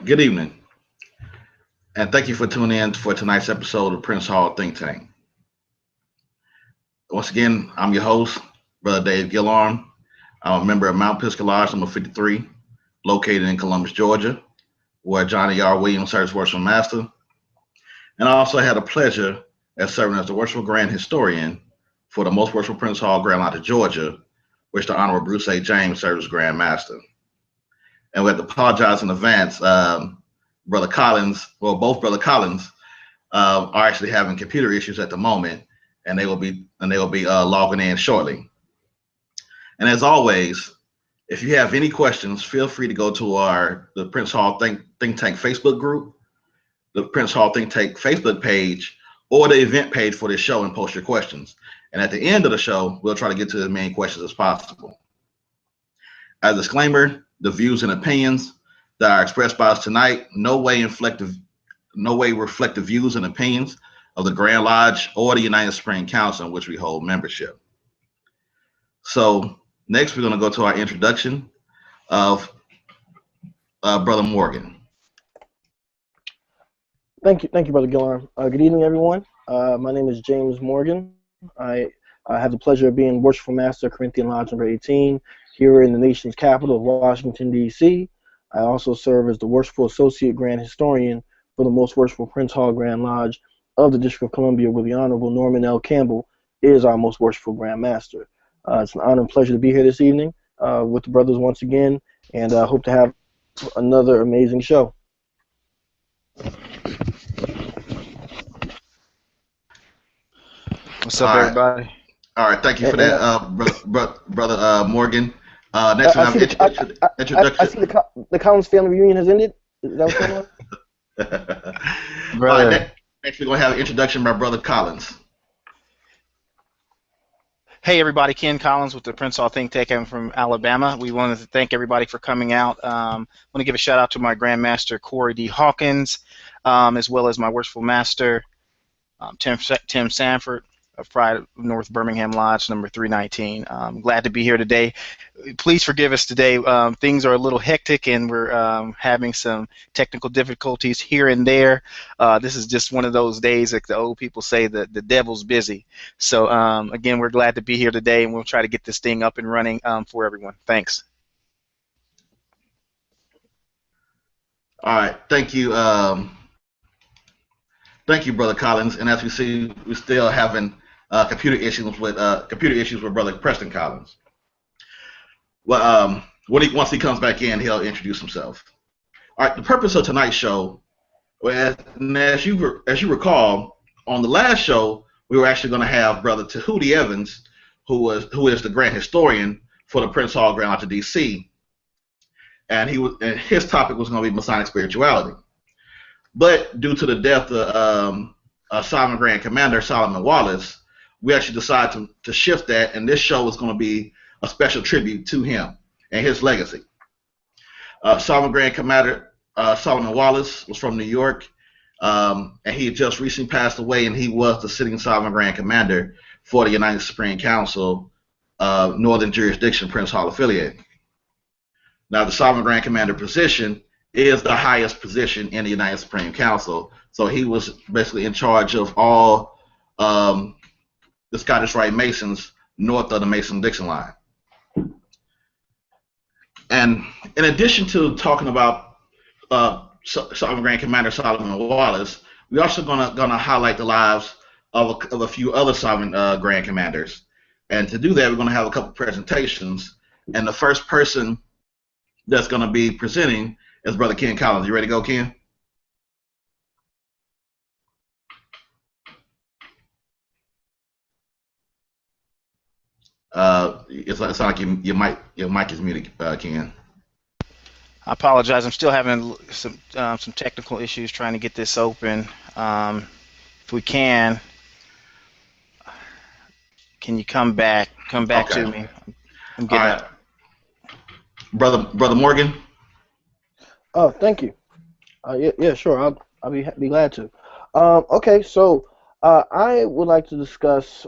Good evening, and thank you for tuning in for tonight's episode of Prince Hall Think Tank. Once again, I'm your host, Brother Dave Gillarm. I'm a member of Mount Pisgah Lodge number 53, located in Columbus, Georgia, where Johnny R. Williams serves worship master. And I also had a pleasure of serving as the worshipful grand historian for the most worshipful Prince Hall Grand Lodge of Georgia, which the Honorable Bruce A. James serves as Grand Master. And we have to apologize in advance. Brother Collins, well, both Brother Collins are actually having computer issues at the moment, and they will be logging in shortly. And as always, if you have any questions, feel free to go to the Prince Hall Think Tank Facebook group, the Prince Hall Think Tank Facebook page, or the event page for this show and post your questions. And at the end of the show, we'll try to get to as many questions as possible. As a disclaimer, the views and opinions that are expressed by us tonight no way reflect the views and opinions of the Grand Lodge or the United Spring Council in which we hold membership. So next, we're going to go to our introduction of Brother Morgan. Thank you, Brother Gillarm. Good evening, everyone. My name is James Morgan. I have the pleasure of being Worshipful Master, Corinthian Lodge number 18, here in the nation's capital of Washington, D.C. I also serve as the Worshipful Associate Grand Historian for the Most Worshipful Prince Hall Grand Lodge of the District of Columbia, where the Honorable Norman L. Campbell is our Most Worshipful Grand Master. It's an honor and pleasure to be here this evening with the brothers once again, and I hope to have another amazing show. What's up, everybody? All right, thank you for that, Brother Morgan. Next, we have introduction. I see the Collins family reunion has ended. Is that what's going on? All right, next, we're going to have an introduction by Brother Collins. Hey, everybody. Ken Collins with the Prince Hall Think Tank. I'm from Alabama. We wanted to thank everybody for coming out. I want to give a shout out to my Grandmaster Corey D. Hawkins, as well as my Worshipful Master Tim Sanford of Pride of North Birmingham Lodge number 319. I'm glad to be here today. Please forgive us today. Things are a little hectic, and we're having some technical difficulties here and there. This is just one of those days, like the old people say, the devil's busy. So again, we're glad to be here today, and we'll try to get this thing up and running for everyone. Thanks. All right, thank you. Thank you, Brother Collins. And as we see, we're still having computer issues with Brother Preston Collins. Well, once he comes back in, he'll introduce himself. All right. The purpose of tonight's show, as you recall, on the last show, we were actually going to have Brother Tahuti Evans, who is the Grand Historian for the Prince Hall Grand Lodge of D.C. And his topic was going to be Masonic spirituality. But due to the death of Sovereign Grand Commander Solomon Wallace, we actually decided to shift that, and this show is going to be a special tribute to him and his legacy. Sovereign Grand Commander Solomon Wallace was from New York, and he had just recently passed away, and he was the sitting Sovereign Grand Commander for the United Supreme Council, Northern Jurisdiction Prince Hall affiliate. Now, the Sovereign Grand Commander position is the highest position in the United Supreme Council, so he was basically in charge of all the Scottish Rite Masons north of the Mason-Dixon line. And in addition to talking about Sovereign Grand Commander Solomon Wallace, we're also gonna highlight the lives of a few other Sovereign Grand Commanders. And to do that, we're gonna have a couple presentations. And the first person that's gonna be presenting is Brother Ken Collins. You ready to go, Ken? It's like your mic is muted, Ken. I apologize. I'm still having some technical issues trying to get this open. If we can you come back okay. To me? I'm getting all right. Brother Morgan. Oh, thank you. Yeah, sure. I'll be glad to. Okay, so I would like to discuss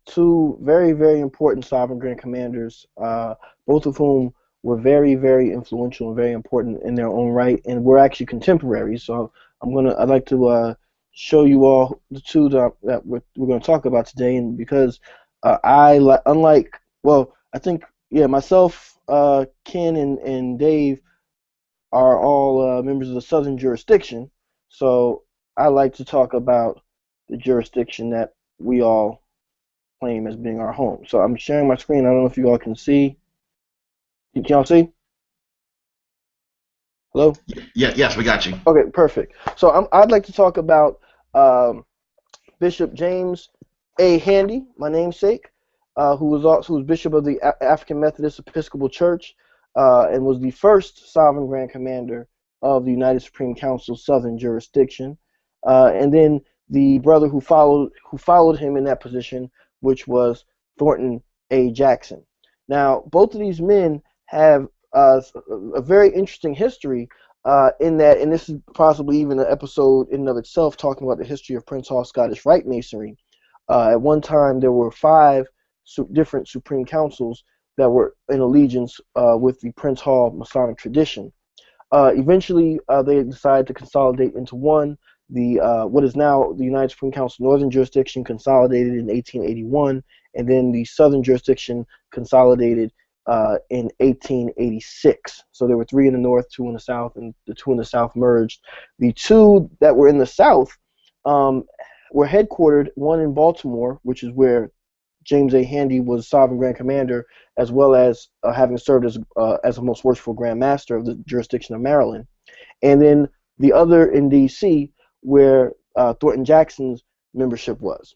two very, very important Sovereign Grand Commanders, both of whom were very, very influential and very important in their own right, and we're actually contemporaries. So I'd like to show you all the two that we're going to talk about today, and because unlike, well, I think, yeah, myself, Ken, and Dave are all members of the Southern jurisdiction, so I like to talk about the jurisdiction that we all claim as being our home. So I'm sharing my screen. I don't know if you all can see. Can y'all see? Hello? Yeah, yes, we got you. Okay, perfect. So I'd like to talk about Bishop James A. Handy, my namesake, who was Bishop of the African Methodist Episcopal Church, and was the first Sovereign Grand Commander of the United Supreme Council Southern Jurisdiction, and then the brother who followed him in that position, which was Thornton A. Jackson. Now, both of these men have a very interesting history. In that, and this is possibly even an episode in and of itself, talking about the history of Prince Hall Scottish Rite Masonry. At one time, there were 5 different Supreme Councils that were in allegiance with the Prince Hall Masonic tradition. Eventually, they decided to consolidate into one. What is now the United Supreme Council Northern Jurisdiction consolidated in 1881, and then the Southern Jurisdiction consolidated in 1886. So there were 3 in the north, 2 in the south, and the 2 in the south merged. The 2 that were in the south were headquartered, one in Baltimore, which is where James A. Handy was Sovereign Grand Commander, as well as having served as a Most Worshipful Grand Master of the jurisdiction of Maryland. And then the other in D.C., where Thornton Jackson's membership was.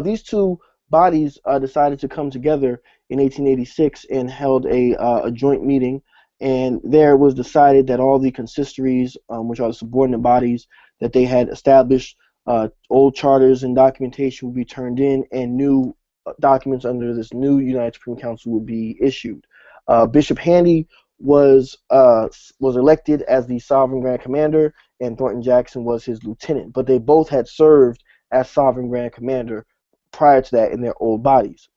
These 2 bodies decided to come together in 1886 and held a joint meeting, and there it was decided that all the consistories, which are the subordinate bodies that they had established, old charters and documentation would be turned in, and new documents under this new United Supreme Council would be issued. Bishop Handy was elected as the Sovereign Grand Commander, and Thornton Jackson was his lieutenant, but they both had served as Sovereign Grand Commander prior to that in their old bodies.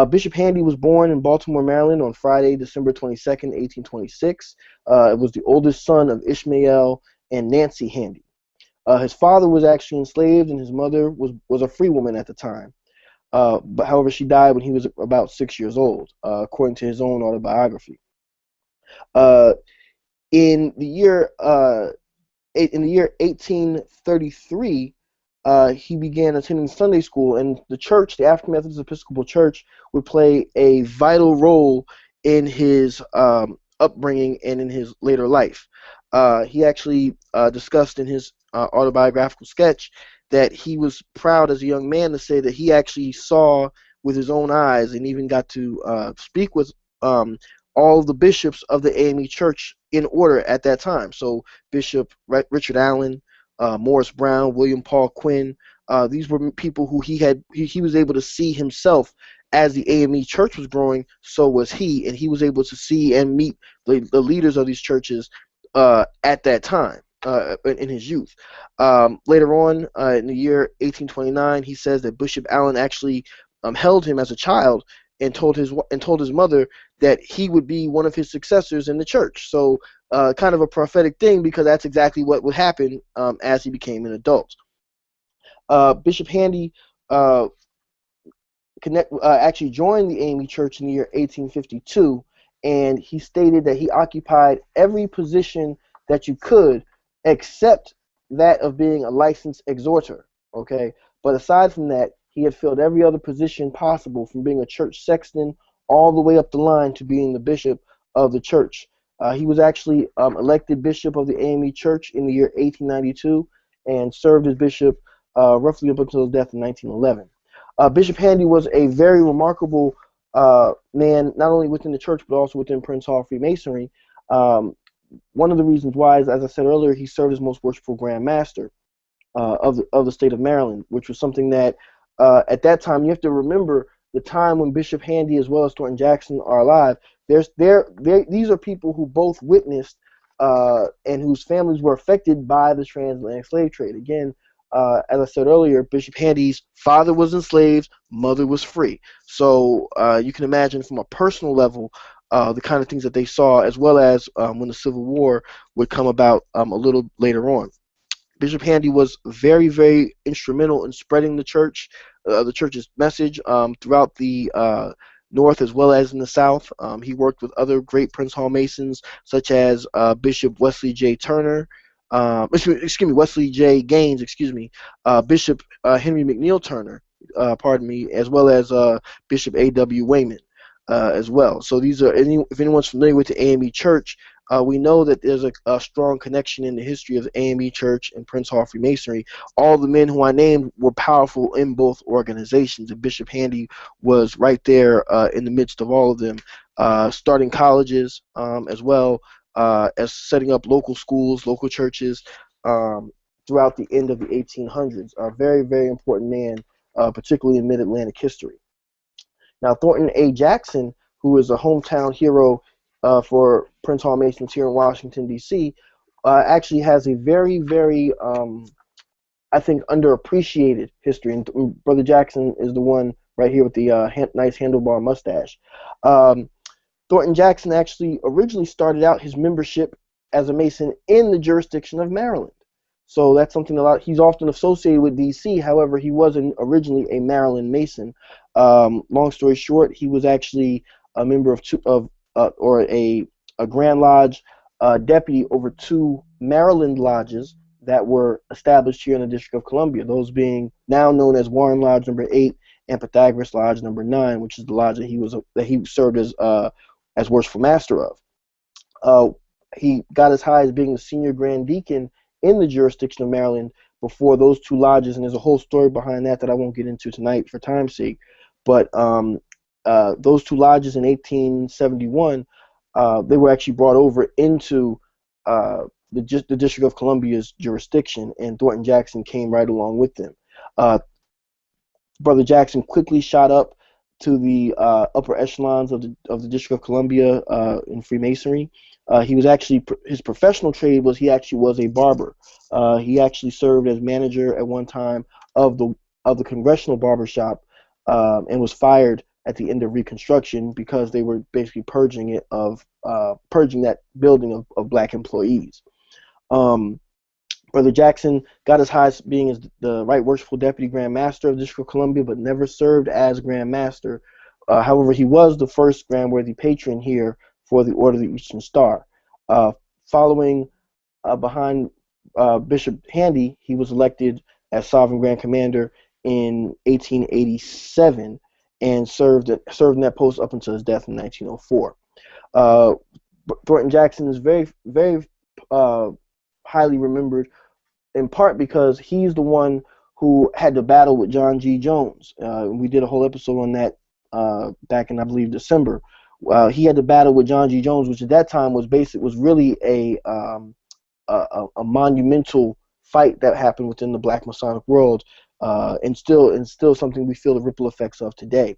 Bishop Handy was born in Baltimore, Maryland on Friday, December 22nd, 1826. It was the oldest son of Ishmael and Nancy Handy. His father was actually enslaved, and his mother was a free woman at the time. But however, she died when he was about 6 years old, according to his own autobiography. In the year 1833, he began attending Sunday school, and the church, the African Methodist Episcopal Church, would play a vital role in his upbringing and in his later life. He actually discussed in his autobiographical sketch that he was proud as a young man to say that he actually saw with his own eyes and even got to speak with all the bishops of the AME Church in order at that time. So Bishop Richard Allen, Morris Brown, William Paul Quinn, these were people who he was able to see himself as the AME Church was growing. So was he, and he was able to see and meet the leaders of these churches at that time. In his youth. Later on, in the year 1829, he says that Bishop Allen actually held him as a child and told his mother that he would be one of his successors in the church. So kind of a prophetic thing, because that's exactly what would happen as he became an adult. Bishop Handy actually joined the AME Church in the year 1852, and he stated that he occupied every position that you could, except that of being a licensed exhorter, okay? But aside from that, he had filled every other position possible, from being a church sexton all the way up the line to being the bishop of the church. He was actually elected bishop of the AME Church in the year 1892 and served as bishop roughly up until his death in 1911. Bishop Handy was a very remarkable man, not only within the church, but also within Prince Hall Freemasonry. One of the reasons why is, as I said earlier, he served as Most Worshipful Grand Master of the state of Maryland, which was something that at that time, you have to remember the time when Bishop Handy as well as Thornton Jackson are alive. These are people who both witnessed and whose families were affected by the transatlantic slave trade. Again, as I said earlier, Bishop Handy's father was enslaved, mother was free. So you can imagine from a personal level the kind of things that they saw, as well as when the Civil War would come about a little later on. Bishop Handy was very, very instrumental in spreading the church's message throughout the North as well as in the South. He worked with other great Prince Hall Masons, such as Bishop Wesley J. Turner, excuse me, Wesley J. Gaines, Bishop Henry McNeil Turner, as well as Bishop A.W. Wayman as well. So these are, if anyone's familiar with the AME Church, we know that there's a strong connection in the history of the AME Church and Prince Hall Freemasonry. All the men who I named were powerful in both organizations, and Bishop Handy was right there in the midst of all of them, starting colleges as well as setting up local schools, local churches throughout the end of the 1800s. A very, very important man, particularly in Mid-Atlantic history. Now, Thornton A. Jackson, who is a hometown hero for Prince Hall Masons here in Washington, D.C., actually has a very, very, I think, underappreciated history. And Brother Jackson is the one right here with the nice handlebar mustache. Thornton Jackson actually originally started out his membership as a Mason in the jurisdiction of Maryland. So that's something he's often associated with D.C. However, he wasn't originally a Maryland Mason. Long story short, he was actually a member or a Grand Lodge deputy over 2 Maryland lodges that were established here in the District of Columbia. Those being now known as Warren Lodge number 8 and Pythagoras Lodge number 9, which is the lodge that he served as worshipful master of. He got as high as being the senior Grand Deacon in the jurisdiction of Maryland before those 2 lodges, and there's a whole story behind that I won't get into tonight for time's sake. But those 2 lodges in 1871, they were actually brought over into the District of Columbia's jurisdiction, and Thornton Jackson came right along with them. Brother Jackson quickly shot up to the upper echelons of the District of Columbia in Freemasonry. He was actually, his professional trade was he actually was a barber. He actually served as manager at one time of the Congressional Barber Shop and was fired at the end of Reconstruction because they were basically purging that building of black employees. Brother Jackson got as high as being as the Right Worshipful Deputy Grand Master of the District of Columbia, but never served as Grand Master. However, he was the first Grand Worthy Patron here for the Order of the Eastern Star. Following behind Bishop Handy, he was elected as Sovereign Grand Commander in 1887 and served in that post up until his death in 1904. Thornton Jackson is very, very highly remembered, in part because he's the one who had to battle with John G. Jones. We did a whole episode on that back in, I believe, December. He had to battle with John G. Jones, which at that time was really a monumental fight that happened within the Black Masonic world, and still something we feel the ripple effects of today.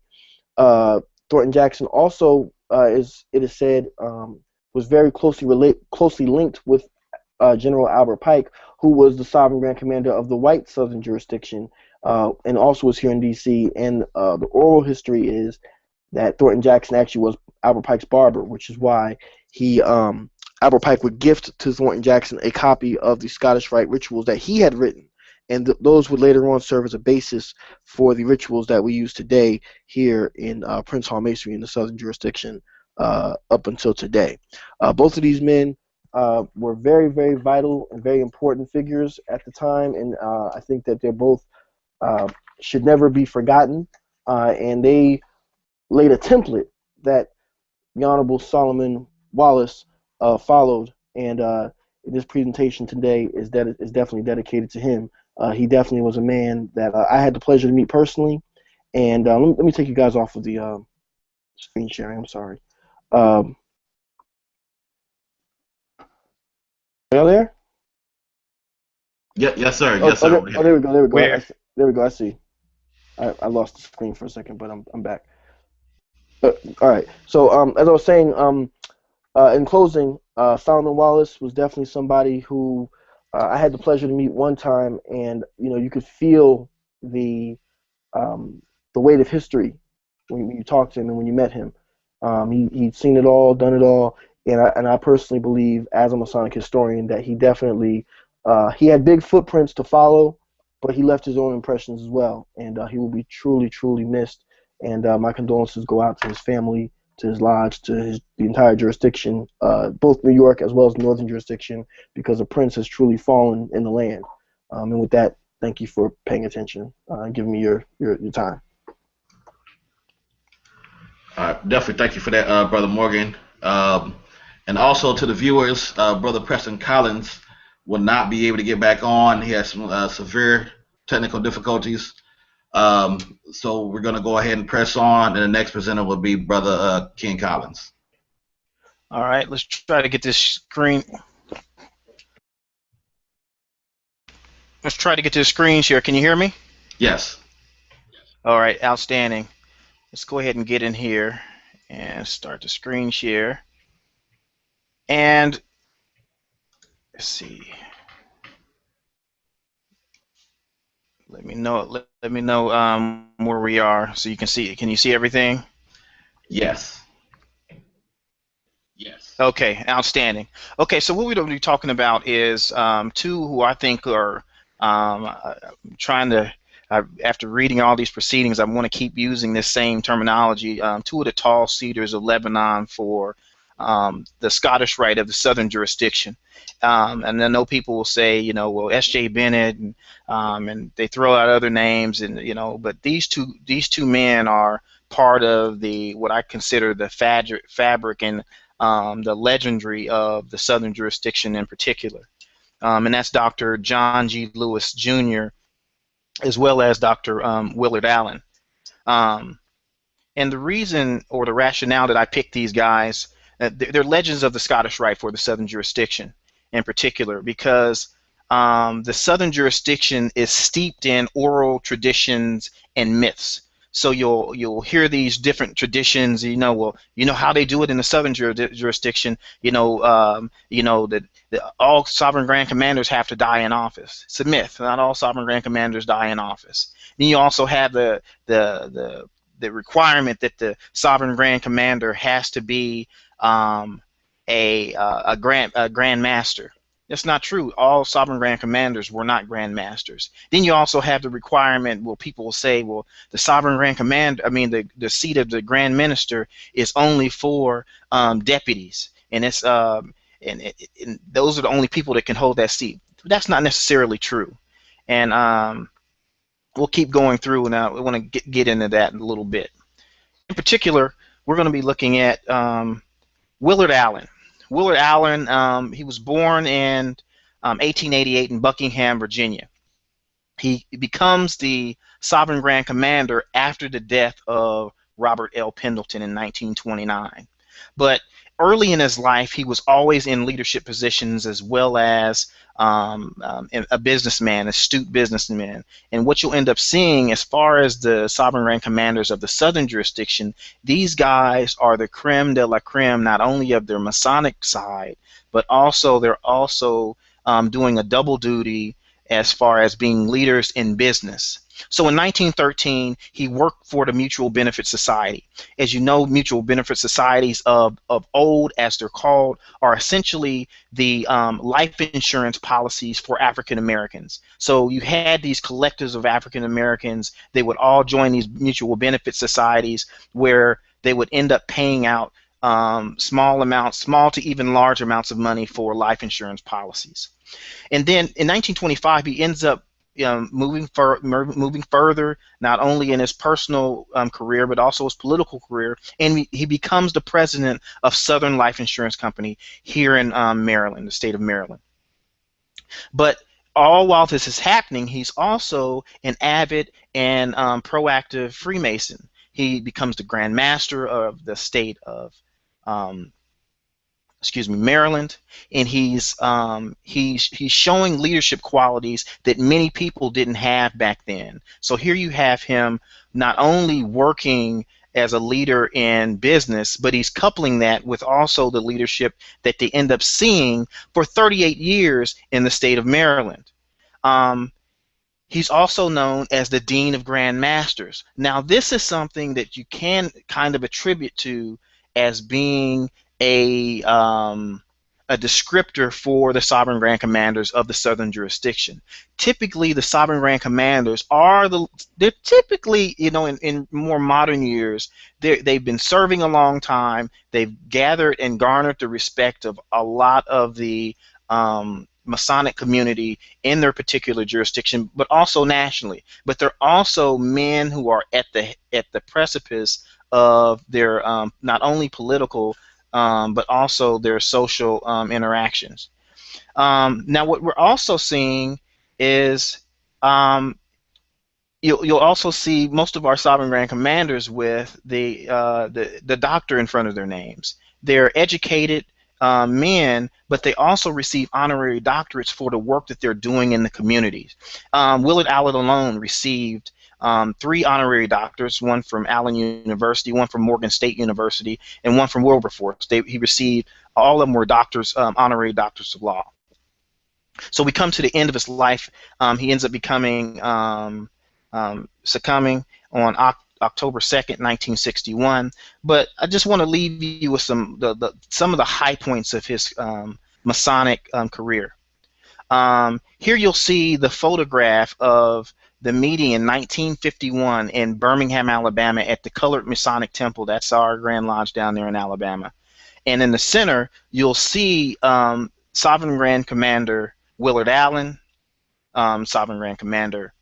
Thornton Jackson also, it is said, was very closely linked with General Albert Pike, who was the Sovereign Grand Commander of the white Southern jurisdiction, and also was here in D.C. And the oral history is that Thornton Jackson actually was Albert Pike's barber, which is why Albert Pike would gift to Thornton Jackson a copy of the Scottish Rite rituals that he had written, and those would later on serve as a basis for the rituals that we use today here in Prince Hall Masonry in the Southern jurisdiction up until today. Both of these men were very, very vital and very important figures at the time, and I think that they're both should never be forgotten, and they laid a template that the Honorable Solomon Wallace followed, and this presentation today is definitely dedicated to him. He definitely was a man that I had the pleasure to meet personally, and let me take you guys off of the screen sharing. I'm sorry. Are you there? Yeah, yes, sir. Yes, sir. There we go. There we go. Where? There we go. I see. I lost the screen for a second, but I'm back. All right. So as I was saying, in closing, Solomon Wallace was definitely somebody who I had the pleasure to meet one time, and you could feel the weight of history when you talked to him and when you met him. He'd seen it all, done it all, and I personally believe, as a Masonic historian, that he definitely he had big footprints to follow, but he left his own impressions as well, and he will be truly, truly missed. And my condolences go out to his family, to his lodge, to the entire jurisdiction, both New York as well as Northern jurisdiction, because a prince has truly fallen in the land. And with that, thank you for paying attention and giving me your time. Definitely thank you for that, Brother Morgan. And also to the viewers, Brother Preston Collins will not be able to get back on. He has some severe technical difficulties. So we're going to go ahead and press on, and the next presenter will be Brother Ken Collins. All right, let's try to get this screen. Let's try to get to the screen share. Can you hear me? Yes. All right, outstanding. Let's go ahead and get in here and start the screen share. And let's see. Let me know. Let me know where we are, so you can see. Can you see everything? Yes. Yes. Okay, outstanding. Okay, so what we're going to be talking about is two who I think are trying to. After reading all these proceedings, I want to keep using this same terminology. Two of the tall cedars of Lebanon for the Scottish Rite of the Southern jurisdiction. And I know people will say, you know, well, S.J. Bennett, and they throw out other names, and you know, but these two men are part of the what I consider the fabric and the legendary of the Southern jurisdiction in particular. And that's Dr. John G. Lewis Jr. as well as Dr. Willard Allen. And the reason or the rationale that I picked these guys, they're legends of the Scottish Rite for the Southern jurisdiction in particular, because the Southern jurisdiction is steeped in oral traditions and myths. So you'll hear these different traditions. You know, well, you know how they do it in the Southern jurisdiction. You know that all sovereign grand commanders have to die in office. It's a myth. Not all sovereign grand commanders die in office. Then you also have the requirement that the sovereign grand commander has to be a grand master. That's not true. All sovereign grand commanders were not grand masters. Then you also have the requirement, well, people will say, well, the sovereign grand commander, I mean, the seat of the grand minister is only for deputies, and it's and those are the only people that can hold that seat. That's not necessarily true, and we'll keep going through, and I want to get into that in a little bit. In particular, we're going to be looking at Willard Allen. Willard Allen, he was born in 1888 in Buckingham, Virginia. He becomes the Sovereign Grand Commander after the death of Robert L. Pendleton in 1929. But early in his life, he was always in leadership positions as well as a businessman, astute businessman. And what you'll end up seeing as far as the Sovereign Grand Commanders of the Southern jurisdiction, these guys are the creme de la creme, not only of their Masonic side, but also they're also doing a double duty as far as being leaders in business. So in 1913, he worked for the Mutual Benefit Society. As you know, mutual benefit societies of old, as they're called, are essentially the life insurance policies for African Americans. So you had these collectives of African Americans. They would all join these mutual benefit societies where they would end up paying out small to even large amounts of money for life insurance policies. And then in 1925, he ends up moving further, not only in his personal career, but also his political career, and he becomes the president of Southern Life Insurance Company here in Maryland, the state of Maryland. But all while this is happening, he's also an avid and proactive Freemason. He becomes the Grand Master of the state of Maryland, and he's showing leadership qualities that many people didn't have back then. So here you have him not only working as a leader in business, but he's coupling that with also the leadership that they end up seeing for 38 years in the state of Maryland. He's also known as the Dean of Grand Masters. Now, this is something that you can kind of attribute to as being a descriptor for the sovereign grand commanders of the southern jurisdiction. Typically, the sovereign grand commanders they're typically, in more modern years, they've been serving a long time. They've gathered and garnered the respect of a lot of the Masonic community in their particular jurisdiction, but also nationally. But they're also men who are at the precipice of their not only political but also their social interactions. Now, what we're also seeing is you'll also see most of our sovereign grand commanders with the doctor in front of their names. They're educated men, but they also receive honorary doctorates for the work that they're doing in the communities. Willard Allen alone received 3 honorary doctorates, one from Allen University, one from Morgan State University, and one from Wilberforce. He received, all of them were doctors, honorary doctors of law. So we come to the end of his life. He ends up becoming succumbing on October 2nd, 1961. But I just want to leave you with some of the high points of his Masonic career. Here you'll see the photograph of the meeting in 1951 in Birmingham, Alabama, at the Colored Masonic Temple. That's our Grand Lodge down there in Alabama. And in the center, you'll see Sovereign Grand Commander Willard Allen, Sovereign Grand Commander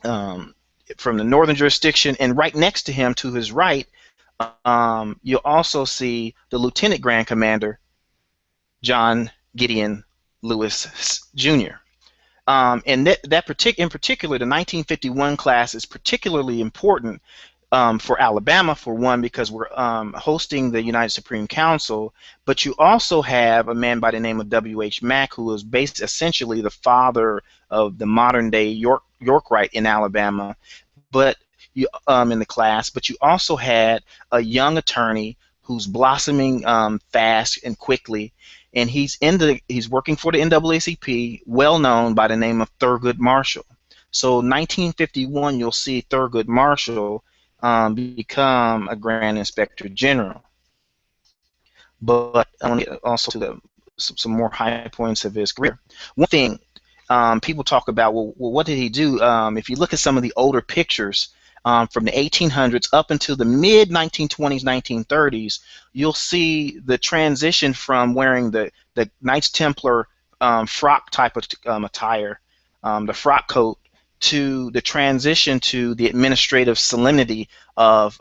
from the northern jurisdiction, and right next to him, to his right, you'll also see the Lieutenant Grand Commander John Gideon Lewis Jr. And in particular, the 1951 class is particularly important for Alabama, for one, because we're hosting the United Supreme Council, but you also have a man by the name of W.H. Mack, who is essentially the father of the modern-day York Rite in Alabama, but in the class. But you also had a young attorney who's blossoming fast and quickly, and he's working for the NAACP, well known by the name of Thurgood Marshall. So 1951, you'll see Thurgood Marshall become a Grand Inspector General. But I want to get also to some more high points of his career. One thing people talk about, well, what did he do? If you look at some of the older pictures from the 1800s up until the mid-1920s, 1930s, you'll see the transition from wearing the Knights Templar frock type of attire, the frock coat, to the transition to the administrative solemnity of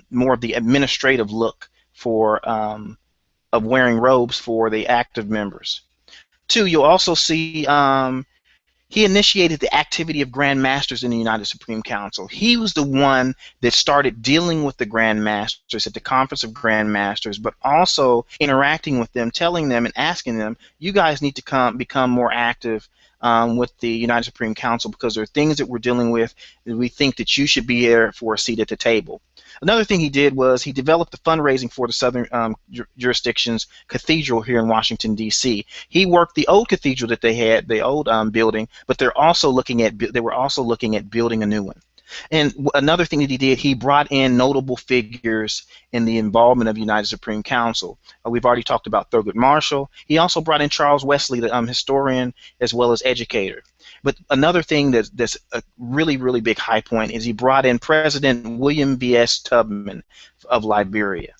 more of the administrative look for of wearing robes for the active members. 2, you'll also see he initiated the activity of Grand Masters in the United Supreme Council. He was the one that started dealing with the Grand Masters at the Conference of Grand Masters, but also interacting with them, telling them and asking them, you guys need to become more active with the United Supreme Council, because there are things that we're dealing with that we think that you should be there for a seat at the table. Another thing he did was he developed the fundraising for the southern jurisdiction's cathedral here in Washington, D.C. He worked the old cathedral that they had, the old building, but they were also looking at building a new one. And another thing that he did, he brought in notable figures in the involvement of the United Supreme Council. We've already talked about Thurgood Marshall. He also brought in Charles Wesley, the historian as well as educator. But another thing that's a really, really big high point is he brought in President William B.S. Tubman of Liberia.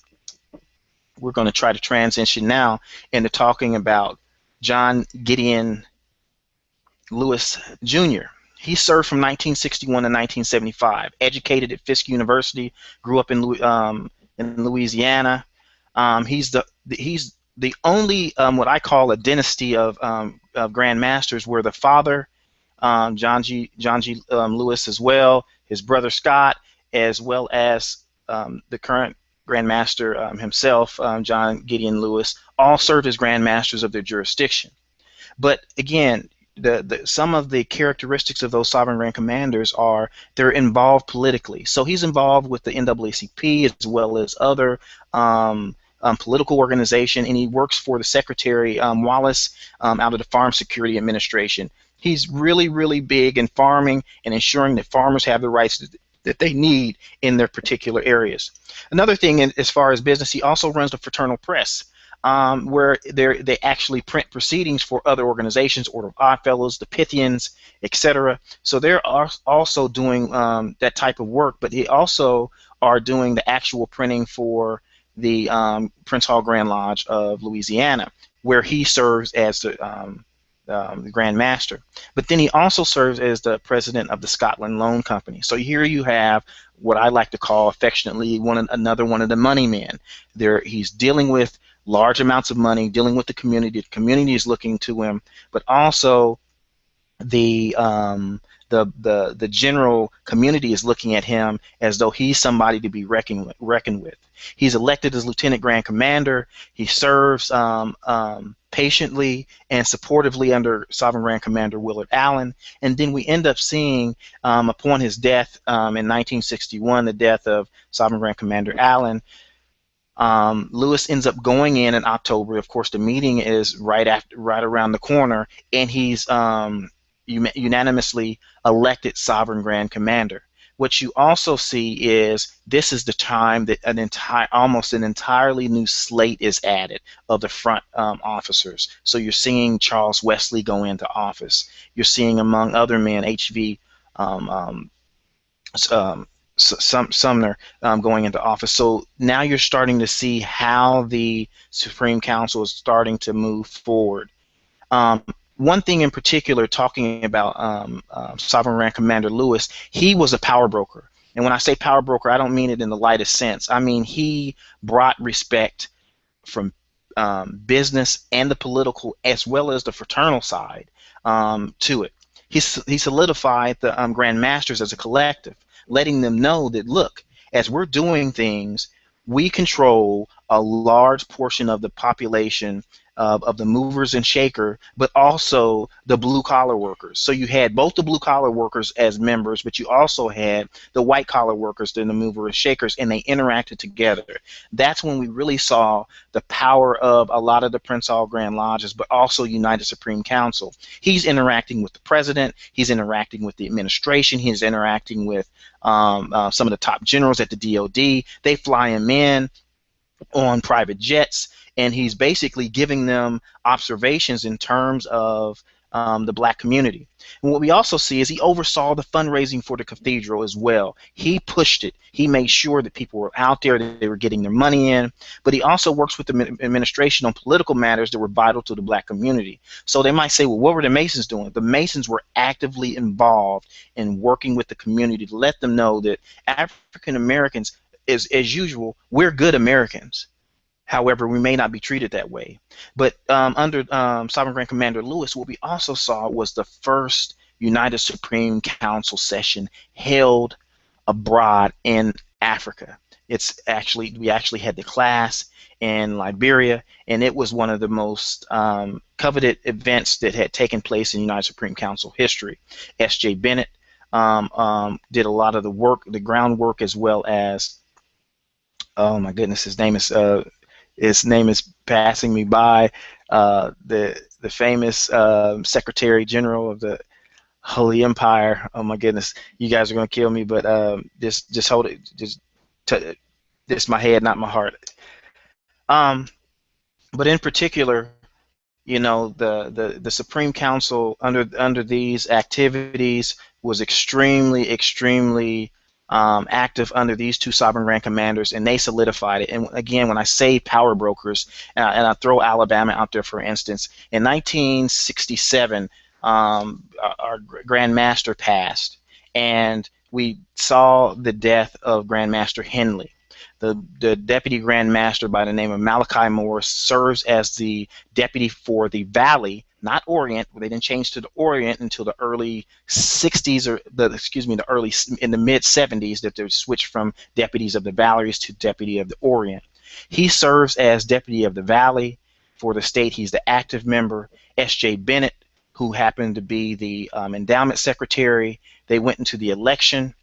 We're going to try to transition now into talking about John Gideon Lewis Jr. He served from 1961 to 1975. Educated at Fisk University, grew up in Louisiana. He's the only what I call a dynasty of Grand Masters, where the father, John G. Lewis, as well, his brother Scott, as well as the current Grand Master himself, John Gideon Lewis, all served as Grand Masters of their jurisdiction. But again, some of the characteristics of those sovereign grand commanders are they're involved politically. So he's involved with the NAACP as well as other political organization, and he works for the Secretary Wallace out of the Farm Security Administration. He's really, really big in farming and ensuring that farmers have the rights that they need in their particular areas. Another thing, as far as business, he also runs the fraternal press, where they actually print proceedings for other organizations, Order of Odd Fellows, the Pythians, etc. So they're also doing that type of work, but they also are doing the actual printing for the Prince Hall Grand Lodge of Louisiana, where he serves as the Grand Master. But then he also serves as the president of the Scotland Loan Company. So here you have what I like to call affectionately another one of the money men. He's dealing with large amounts of money, dealing with the community. The community is looking to him, but also the general community is looking at him as though he's somebody to be reckoned with. He's elected as Lieutenant Grand Commander. He serves patiently and supportively under Sovereign Grand Commander Willard Allen, and then we end up seeing, upon his death in 1961, the death of Sovereign Grand Commander Allen, Lewis ends up going in October. Of course, the meeting is right around the corner, and he's unanimously elected Sovereign Grand Commander. What you also see is this is the time that almost an entirely new slate is added of the front officers. So you're seeing Charles Wesley go into office. You're seeing, among other men, H.V. Sumner going into office. So now you're starting to see how the Supreme Council is starting to move forward. One thing in particular, talking about Sovereign Grand Commander Lewis, he was a power broker. And when I say power broker, I don't mean it in the lightest sense. I mean he brought respect from business and the political as well as the fraternal side to it. He solidified the Grand Masters as a collective, letting them know that, look, as we're doing things, we control a large portion of the population of the movers and shaker, but also the blue-collar workers. So you had both the blue-collar workers as members, but you also had the white-collar workers, the movers and shakers, and they interacted together. That's when we really saw the power of a lot of the Prince Hall Grand Lodges, but also United Supreme Council. He's interacting with the president. He's interacting with the administration. He's interacting with some of the top generals at the DOD. They fly him in on private jets, and he's basically giving them observations in terms of the black community. And what we also see is he oversaw the fundraising for the cathedral as well. He pushed it. He made sure that people were out there, that they were getting their money in, but he also works with the administration on political matters that were vital to the black community. So they might say, well, what were the Masons doing? The Masons were actively involved in working with the community to let them know that African Americans, as usual, we're good Americans. However, we may not be treated that way. But under Sovereign Grand Commander Lewis, what we also saw was the first United Supreme Council session held abroad in Africa. We actually had the class in Liberia, and it was one of the most coveted events that had taken place in United Supreme Council history. S.J. Bennett did a lot of the work, the groundwork, as well as, oh my goodness, his name is passing me by, the famous Secretary General of the Holy Empire. Oh my goodness, you guys are gonna kill me, but just hold it. This my head, not my heart. But in particular, you know, the Supreme Council under these activities was extremely active under these two Sovereign Grand Commanders, and they solidified it. And again, when I say power brokers, and I throw Alabama out there for instance, in 1967, our Grand Master passed, and we saw the death of Grand Master Henley. The Deputy Grand Master by the name of Malachi Morris serves as the deputy for the Valley, not Orient. They didn't change to the Orient until the early 60s, or in the mid 70s, that they switched from deputies of the Valleys to deputy of the Orient. He serves as deputy of the Valley for the state. He's the active member. S.J. Bennett, who happened to be the endowment secretary, they went into the election.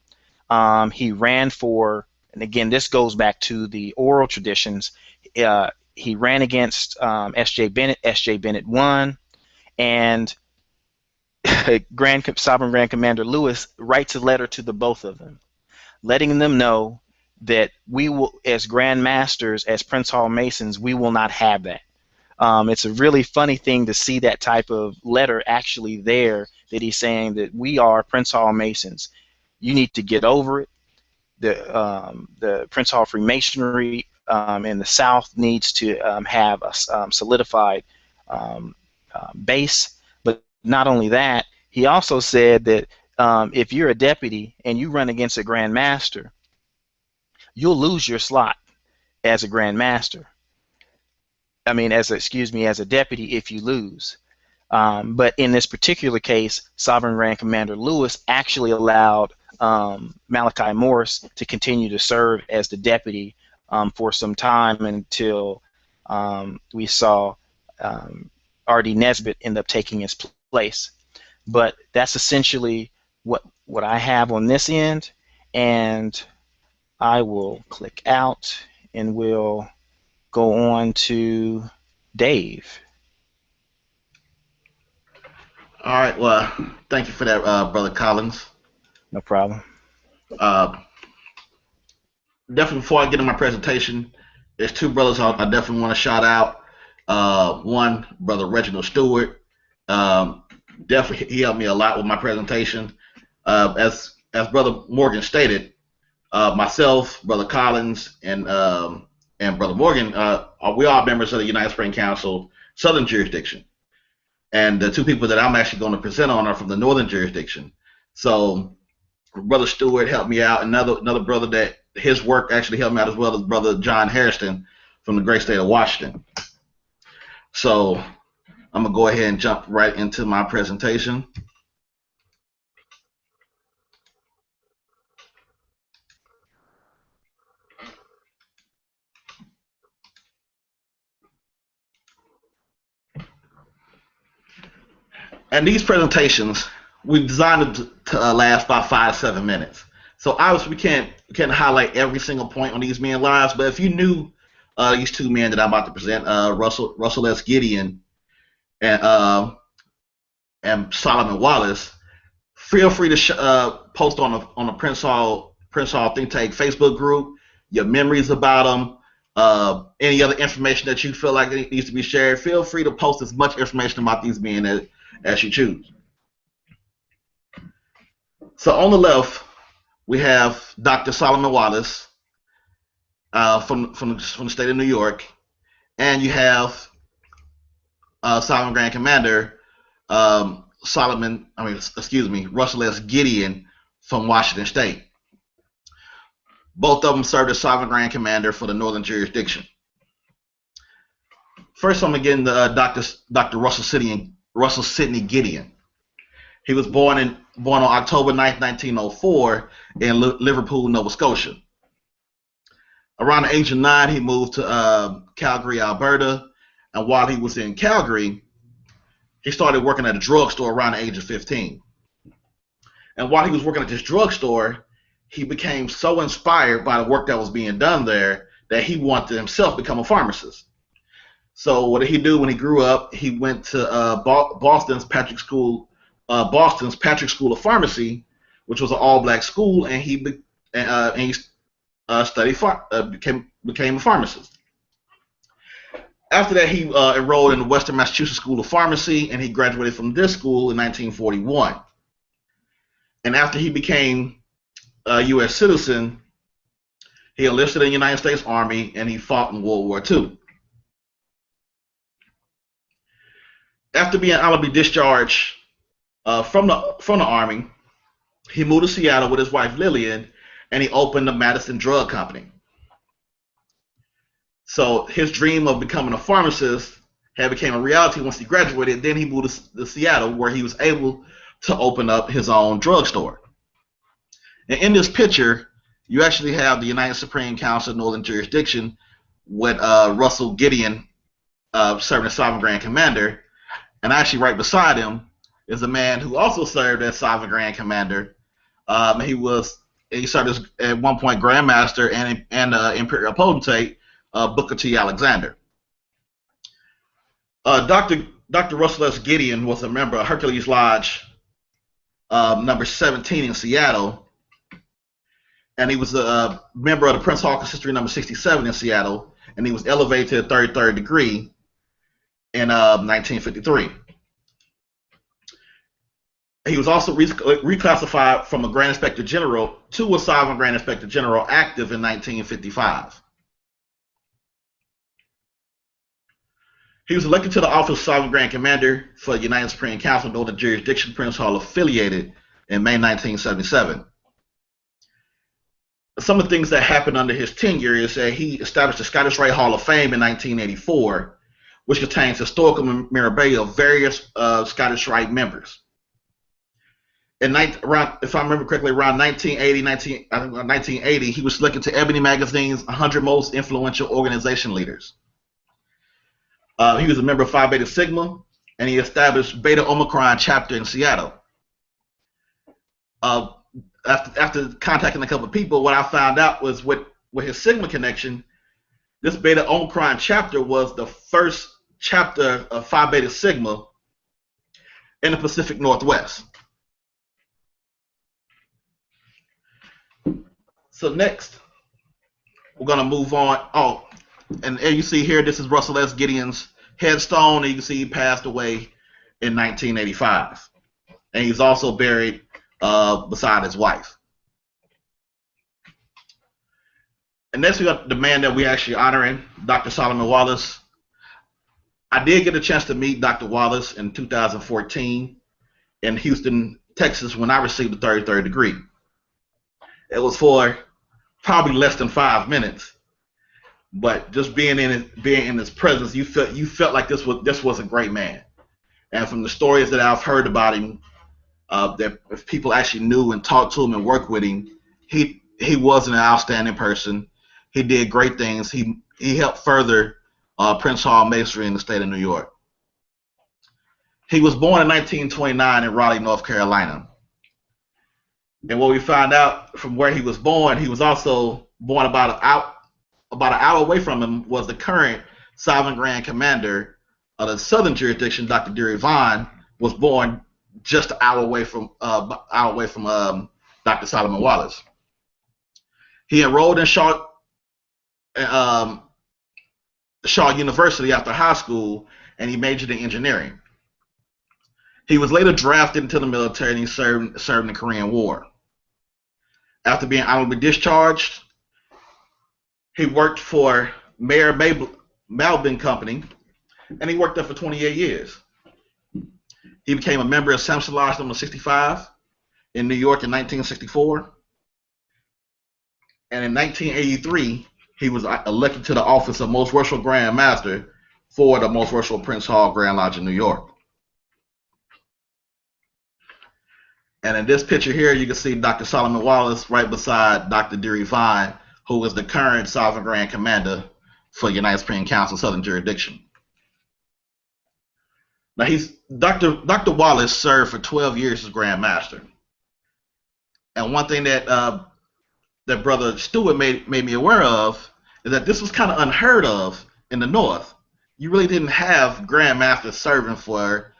He ran for, and again, this goes back to the oral traditions. He ran against S.J. Bennett. S.J. Bennett won, and Sovereign Grand Commander Lewis writes a letter to the both of them, letting them know that we will, as Grand Masters, as Prince Hall Masons, we will not have that. It's a really funny thing to see that type of letter actually there, that he's saying that we are Prince Hall Masons. You need to get over it. The Prince Hall Freemasonry in the South needs to have a solidified base. But not only that, he also said that if you're a deputy and you run against a Grand Master, you'll lose your slot as a Grand Master. I mean, as a deputy if you lose. But in this particular case, Sovereign Grand Commander Lewis actually allowed Malachi Morris to continue to serve as the deputy for some time until we saw R.D. Nesbitt end up taking his place. But that's essentially what I have on this end, and I will click out and we'll go on to Dave. All right. Well, thank you for that, Brother Collins. No problem. Definitely, before I get in my presentation, there's two brothers I definitely want to shout out. One, Brother Reginal Stewart. Definitely, he helped me a lot with my presentation. As Brother Morgan stated, myself, Brother Collins, and Brother Morgan, we are members of the United Spring Council Southern Jurisdiction. And the two people that I'm actually going to present on are from the Northern Jurisdiction. So Brother Stewart helped me out. Another brother that his work actually helped me out as well is Brother John Harrison from the great state of Washington. So I'm going to go ahead and jump right into my presentation. And these presentations, we've designed them to last about 5 to 7 minutes. So obviously we can't highlight every single point on these men's lives, but if you knew these two men that I'm about to present, Russell S. Gideon and Solomon Wallace, feel free to post on the Prince Hall Think Tank Facebook group your memories about them, any other information that you feel like it needs to be shared. Feel free to post as much information about these men as you choose. So on the left, we have Dr. Solomon Wallace from the state of New York, and you have Sovereign Grand Commander Russell S. Gideon from Washington State. Both of them served as Sovereign Grand Commander for the Northern Jurisdiction. First, I'm going to get into Dr. Russell Sidney Gideon. He was born on October 9th, 1904 in Liverpool, Nova Scotia. Around the age of 9, he moved to Calgary, Alberta, and while he was in Calgary, he started working at a drugstore around the age of 15. And while he was working at this drugstore, he became so inspired by the work that was being done there that he wanted to himself become a pharmacist. So what did he do when he grew up? He went to Boston's Patrick School of Pharmacy, which was an all-black school, and he became a pharmacist. After that, he enrolled in the Western Massachusetts School of Pharmacy, and he graduated from this school in 1941. And after he became a U.S. citizen, he enlisted in the United States Army, and he fought in World War II. After being honorably discharged from the Army, he moved to Seattle with his wife Lillian, and he opened the Madison Drug Company. So his dream of becoming a pharmacist had became a reality once he graduated. Then he moved to Seattle, where he was able to open up his own drugstore. And in this picture, you actually have the United Supreme Council Northern Jurisdiction with Russell Gideon serving as Sovereign Grand Commander. And actually right beside him is a man who also served as Sovereign Grand Commander. He served as, at one point, Grand Master and Imperial Potentate, Booker T. Alexander. Dr. Russell S. Gideon was a member of Hercules Lodge number 17 in Seattle. and he was a member of the Prince Hall Consistory number 67 in Seattle, and he was elevated to the 33rd degree in 1953. He was also reclassified from a Grand Inspector General to a Sovereign Grand Inspector General active in 1955. He was elected to the office of Sovereign Grand Commander for the United Supreme Council, though the jurisdiction Prince Hall affiliated in May 1977. Some of the things that happened under his tenure is that he established the Scottish Rite Hall of Fame in 1984, which contains historical memorabilia of various Scottish Rite members. If I remember correctly, around 1980, he was selected to Ebony Magazine's 100 Most Influential Organization Leaders. He was a member of Phi Beta Sigma, and he established Beta Omicron chapter in Seattle. After contacting a couple of people, what I found out was with his Sigma connection, this Beta Omicron chapter was the first chapter of Phi Beta Sigma in the Pacific Northwest. So next, we're going to move on. Oh, and you see here, this is Russell S. Gideon's headstone, and you can see he passed away in 1985. And he's also buried beside his wife. And next we got the man that we actually honoring, Dr. Solomon Wallace. I did get a chance to meet Dr. Wallace in 2014 in Houston, Texas, when I received the 33rd degree. It was for probably less than 5 minutes, but just being in his presence, you felt like this was a great man. And from the stories that I've heard about him, that if people actually knew and talked to him and worked with him, he was an outstanding person. He did great things. He helped further Prince Hall Masonry in the state of New York. He was born in 1929 in Raleigh, North Carolina. And what we found out from where he was also born about an hour away from him was the current Sovereign Grand Commander of the Southern jurisdiction, Dr. Deary Vaughn, was born just an hour away from Dr. Solomon Wallace. He enrolled in Shaw University after high school, and he majored in engineering. He was later drafted into the military, and he served in the Korean War. After being honorably discharged, he worked for Mayor Malbin Company, and he worked there for 28 years. He became a member of Samson Lodge number 65 in New York in 1964. And in 1983, he was elected to the office of Most Worshipful Grand Master for the Most Worshipful Prince Hall Grand Lodge in New York. And in this picture here, you can see Dr. Solomon Wallace right beside Dr. Deary Vaughn, who is the current Sovereign Grand Commander for United Supreme Council Southern Jurisdiction. Now Dr. Wallace served for 12 years as Grand Master. And one thing that that Brother Stewart made me aware of is that this was kind of unheard of in the North. You really didn't have Grand Masters serving for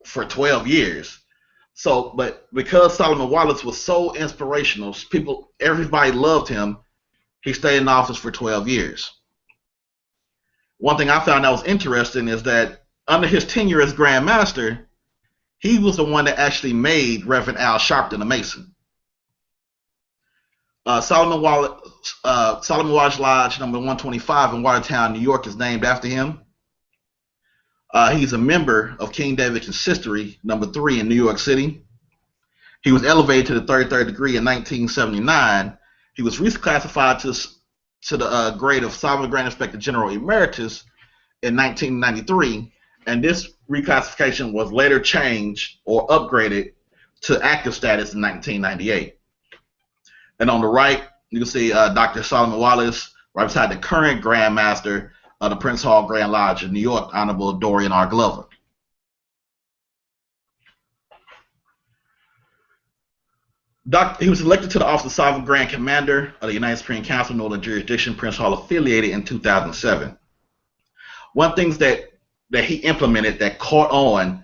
12 years. So, but because Solomon Wallace was so inspirational, everybody loved him, he stayed in office for 12 years. One thing I found that was interesting is that under his tenure as Grand Master, he was the one that actually made Reverend Al Sharpton a Mason. Solomon Wallace Lodge number 125 in Watertown, New York is named after him. He's a member of King David Consistory number 3 in New York City. He was elevated to the 33rd degree in 1979. He was reclassified to the grade of Sovereign Grand Inspector General Emeritus in 1993, and this reclassification was later changed or upgraded to active status in 1998. And on the right, you can see Dr. Solomon Wallace right beside the current Grand Master of the Prince Hall Grand Lodge in New York, Honorable Dorian R. Glover. He was elected to the office of Sovereign Grand Commander of the United Supreme Council, Northern Jurisdiction, Prince Hall affiliated in 2007. One thing that he implemented that caught on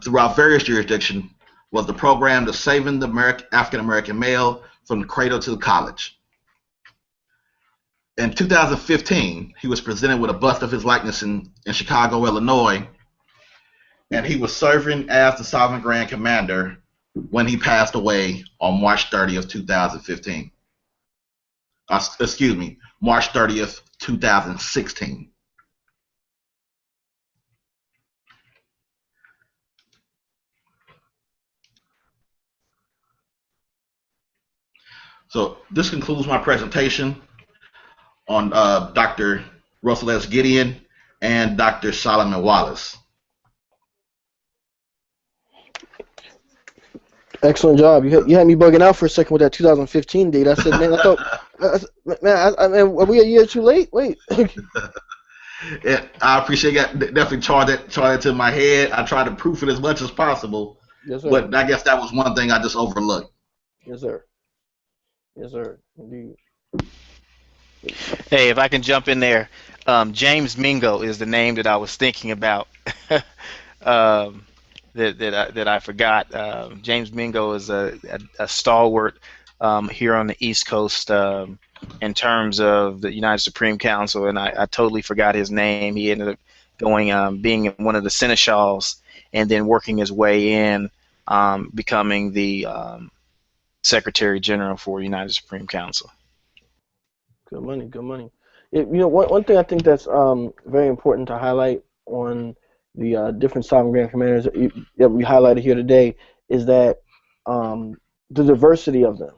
throughout various jurisdictions was the program to Saving the African American Male from the cradle to the college. In 2015, he was presented with a bust of his likeness in Chicago, Illinois, and he was serving as the Sovereign Grand Commander when he passed away on March 30th, 2015. Excuse me, March 30th, 2016. So this concludes my presentation on Dr. Russell S. Gideon and Dr. Solomon Wallace. Excellent job. You had me bugging out for a second with that 2015 date. I said, man, I thought, man, are we a year too late? Wait. Yeah, I appreciate that. Definitely charge that to my head. I try to proof it as much as possible. Yes, sir. But I guess that was one thing I just overlooked. Yes, sir. Yes, sir. Indeed. Hey, if I can jump in there, James Mingo is the name that I was thinking about. That I forgot. James Mingo is a stalwart here on the East Coast in terms of the United Supreme Council, and I totally forgot his name. He ended up going being one of the seneschals and then working his way in, becoming the Secretary General for United Supreme Council. Good money. Good money. One thing I think that's very important to highlight on the different Sovereign Grand Commanders that we highlighted here today is that the diversity of them,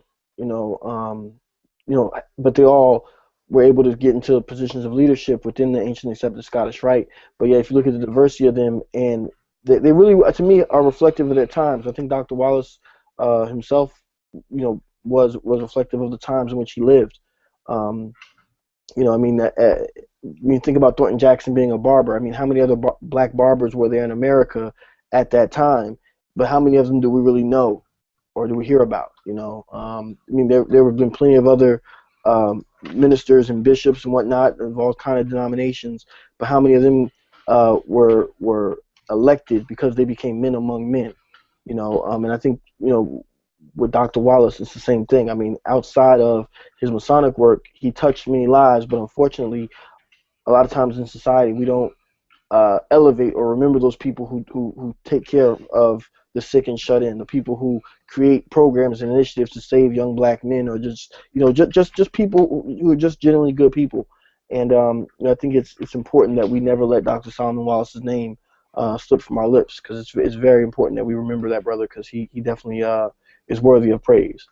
but they all were able to get into positions of leadership within the ancient accepted Scottish Rite. But yeah, if you look at the diversity of them, and they really, to me, are reflective of their times. I think Dr. Wallace himself, was reflective of the times in which he lived. When you think about Thornton Jackson being a barber, I mean, how many other black barbers were there in America at that time? But how many of them do we really know or do we hear about? There have been plenty of other ministers and bishops and whatnot of all kind of denominations, but how many of them were elected because they became men among men? And I think, with Dr. Wallace, it's the same thing. I mean, outside of his Masonic work, he touched many lives, but unfortunately, a lot of times in society, we don't elevate or remember those people who take care of the sick and shut in, the people who create programs and initiatives to save young black men, or just people who are just generally good people. And I think it's important that we never let Dr. Solomon Wallace's name slip from our lips, because it's very important that we remember that brother, because he definitely is worthy of praise.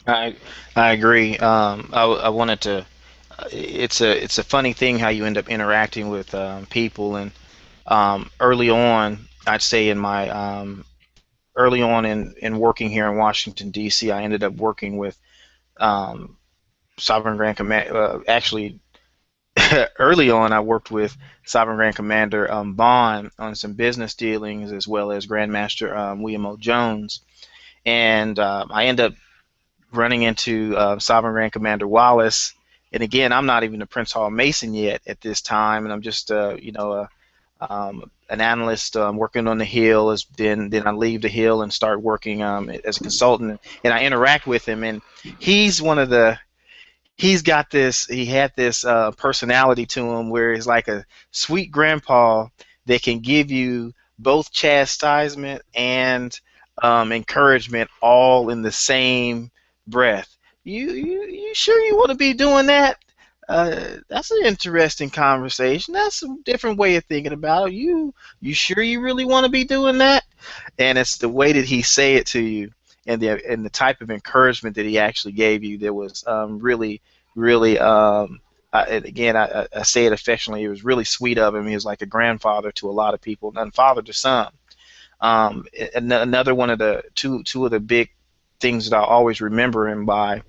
I agree. I wanted to. It's a funny thing how you end up interacting with people, and early on, I'd say in my early on in working here in Washington D.C., I ended up working with Sovereign Grand Commander. Actually, early on, I worked with Sovereign Grand Commander Bond on some business dealings, as well as Grandmaster William O. Jones, and I ended up running into Sovereign Grand Commander Wallace. And again, I'm not even a Prince Hall Mason yet at this time, and I'm just an analyst working on the Hill. Then I leave the Hill and start working as a consultant, and I interact with him. And he had this personality to him where he's like a sweet grandpa that can give you both chastisement and encouragement all in the same breath. You sure you want to be doing that? That's an interesting conversation. That's a different way of thinking about it. You sure you really want to be doing that? And it's the way that he say it to you, and the type of encouragement that he actually gave you that was really, really. Again, I say it affectionately. It was really sweet of him. He was like a grandfather to a lot of people, and father to some. Another one of the two of the big things that I always remember him by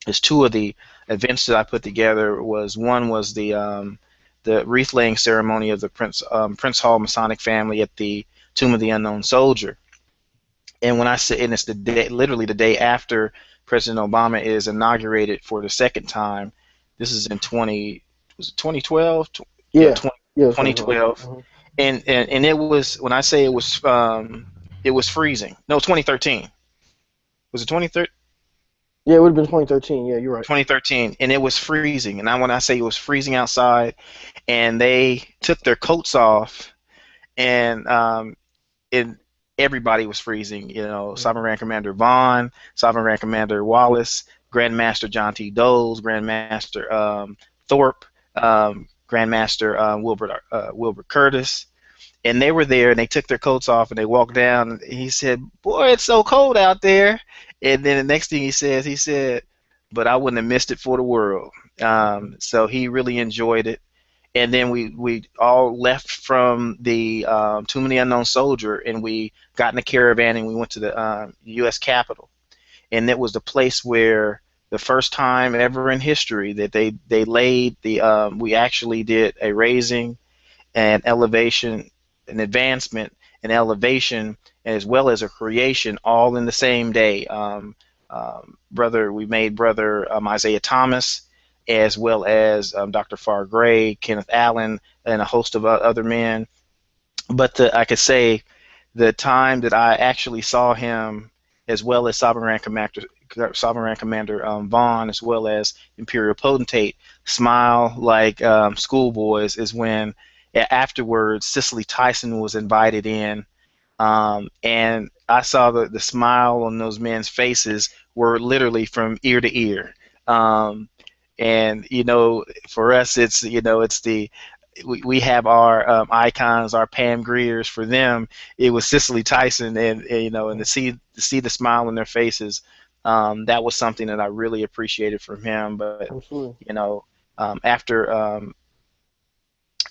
is two of the events that I put together. One was the wreath laying ceremony of the Prince Hall Masonic family at the Tomb of the Unknown Soldier. And when I say, and it's literally the day after President Obama is inaugurated for the second time. This is in 2012? Yeah. 2012. Mm-hmm. And it was, when I say it was freezing. No, 2013. Was it 2013? Yeah, it would have been 2013. Yeah, you're right. 2013, and it was freezing. And when I say it was freezing outside, and they took their coats off, and and everybody was freezing. You know, Sovereign Grand Commander Vaughn, Sovereign Grand Commander Wallace, Grandmaster John T. Doles, Grandmaster Thorpe, Grandmaster Wilbert Curtis, and they were there, and they took their coats off, and they walked down. And he said, "Boy, it's so cold out there." And then the next thing he said, "But I wouldn't have missed it for the world." So he really enjoyed it. And then we all left from the Tomb of the Unknown Soldier, and we got in a caravan, and we went to the U.S. Capitol. And it was the place where the first time ever in history that they laid the we actually did a raising and elevation, an advancement, an elevation, as well as a creation, all in the same day. We made Brother Isaiah Thomas, as well as Dr. Far Gray, Kenneth Allen, and a host of other men. But I could say the time that I actually saw him, as well as Sovereign Grand Commander Vaughn, as well as Imperial Potentate, smile like schoolboys, is when afterwards Cicely Tyson was invited in, and I saw the smile on those men's faces were literally from ear to ear. And for us, it's we have our icons, our Pam Greers. For them, it was Cicely Tyson, and to see the smile on their faces, that was something that I really appreciated from him. But Absolutely.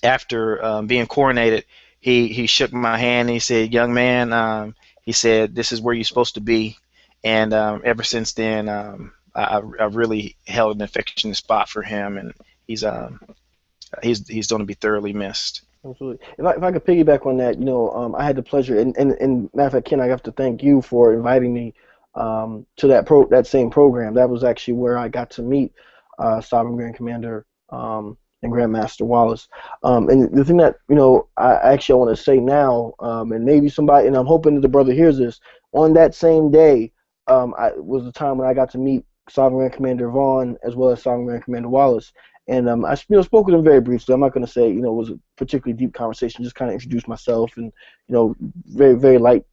After being coronated, he shook my hand and he said, "Young man," he said, "this is where you're supposed to be." And ever since then, I really held an affectionate spot for him, and he's going to be thoroughly missed. Absolutely. If I could piggyback on that, I had the pleasure, and matter of fact, Ken, I have to thank you for inviting me to that same program. That was actually where I got to meet Sovereign Grand Commander and Grandmaster Wallace. And the thing that I want to say now, and maybe somebody, and I'm hoping that the brother hears this, on that same day, was the time when I got to meet Sovereign Grand Commander Vaughn as well as Sovereign Grand Commander Wallace. And I spoke with them very briefly. I'm not going to say it was a particularly deep conversation. Just kind of introduced myself and very very light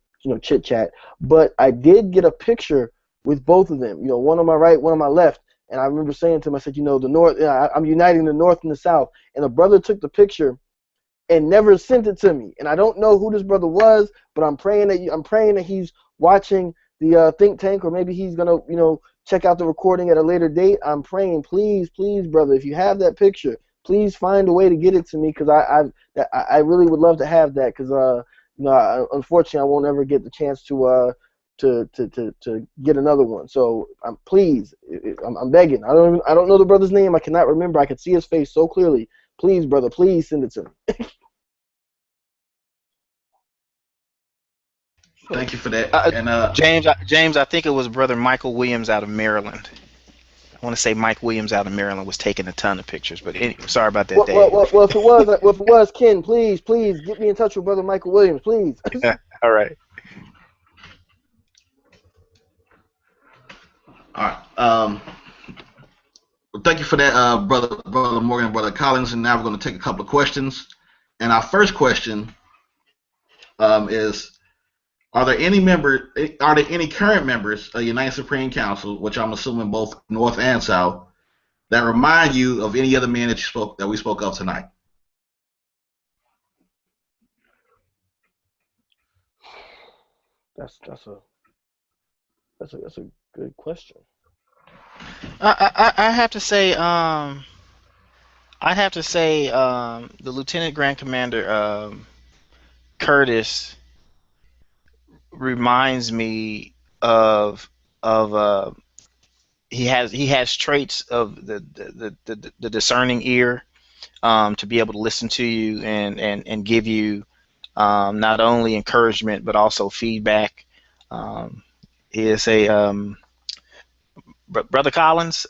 chit chat. But I did get a picture with both of them. One on my right, one on my left. And I remember saying to him, I said, the North. I'm uniting the North and the South. And the brother took the picture and never sent it to me. And I don't know who this brother was, but I'm praying that he's watching the think tank, or maybe he's gonna check out the recording at a later date. I'm praying, please, brother, if you have that picture, please find a way to get it to me, because I really would love to have that, because unfortunately I won't ever get the chance to get another one. So please, I'm begging. I don't know the brother's name. I cannot remember. I could see his face so clearly. Please, brother, please send it to me. Thank you for that. And James, I think it was Brother Michael Williams out of Maryland. I want to say Mike Williams out of Maryland was taking a ton of pictures, but anyway, sorry about that, Dave. Well, if it was, Ken, please get me in touch with Brother Michael Williams, please. All right. All right. Well, thank you for that, brother Morgan, brother Collins. And now we're going to take a couple of questions. And our first question is: Are there any current members of the United Supreme Council, which I'm assuming both North and South, that remind you of any other men that we spoke of tonight? That's a good question. I have to say, the Lieutenant Grand Commander Curtis reminds me of he has traits of the discerning ear, to be able to listen to you and give you not only encouragement but also feedback. He is Brother Collins.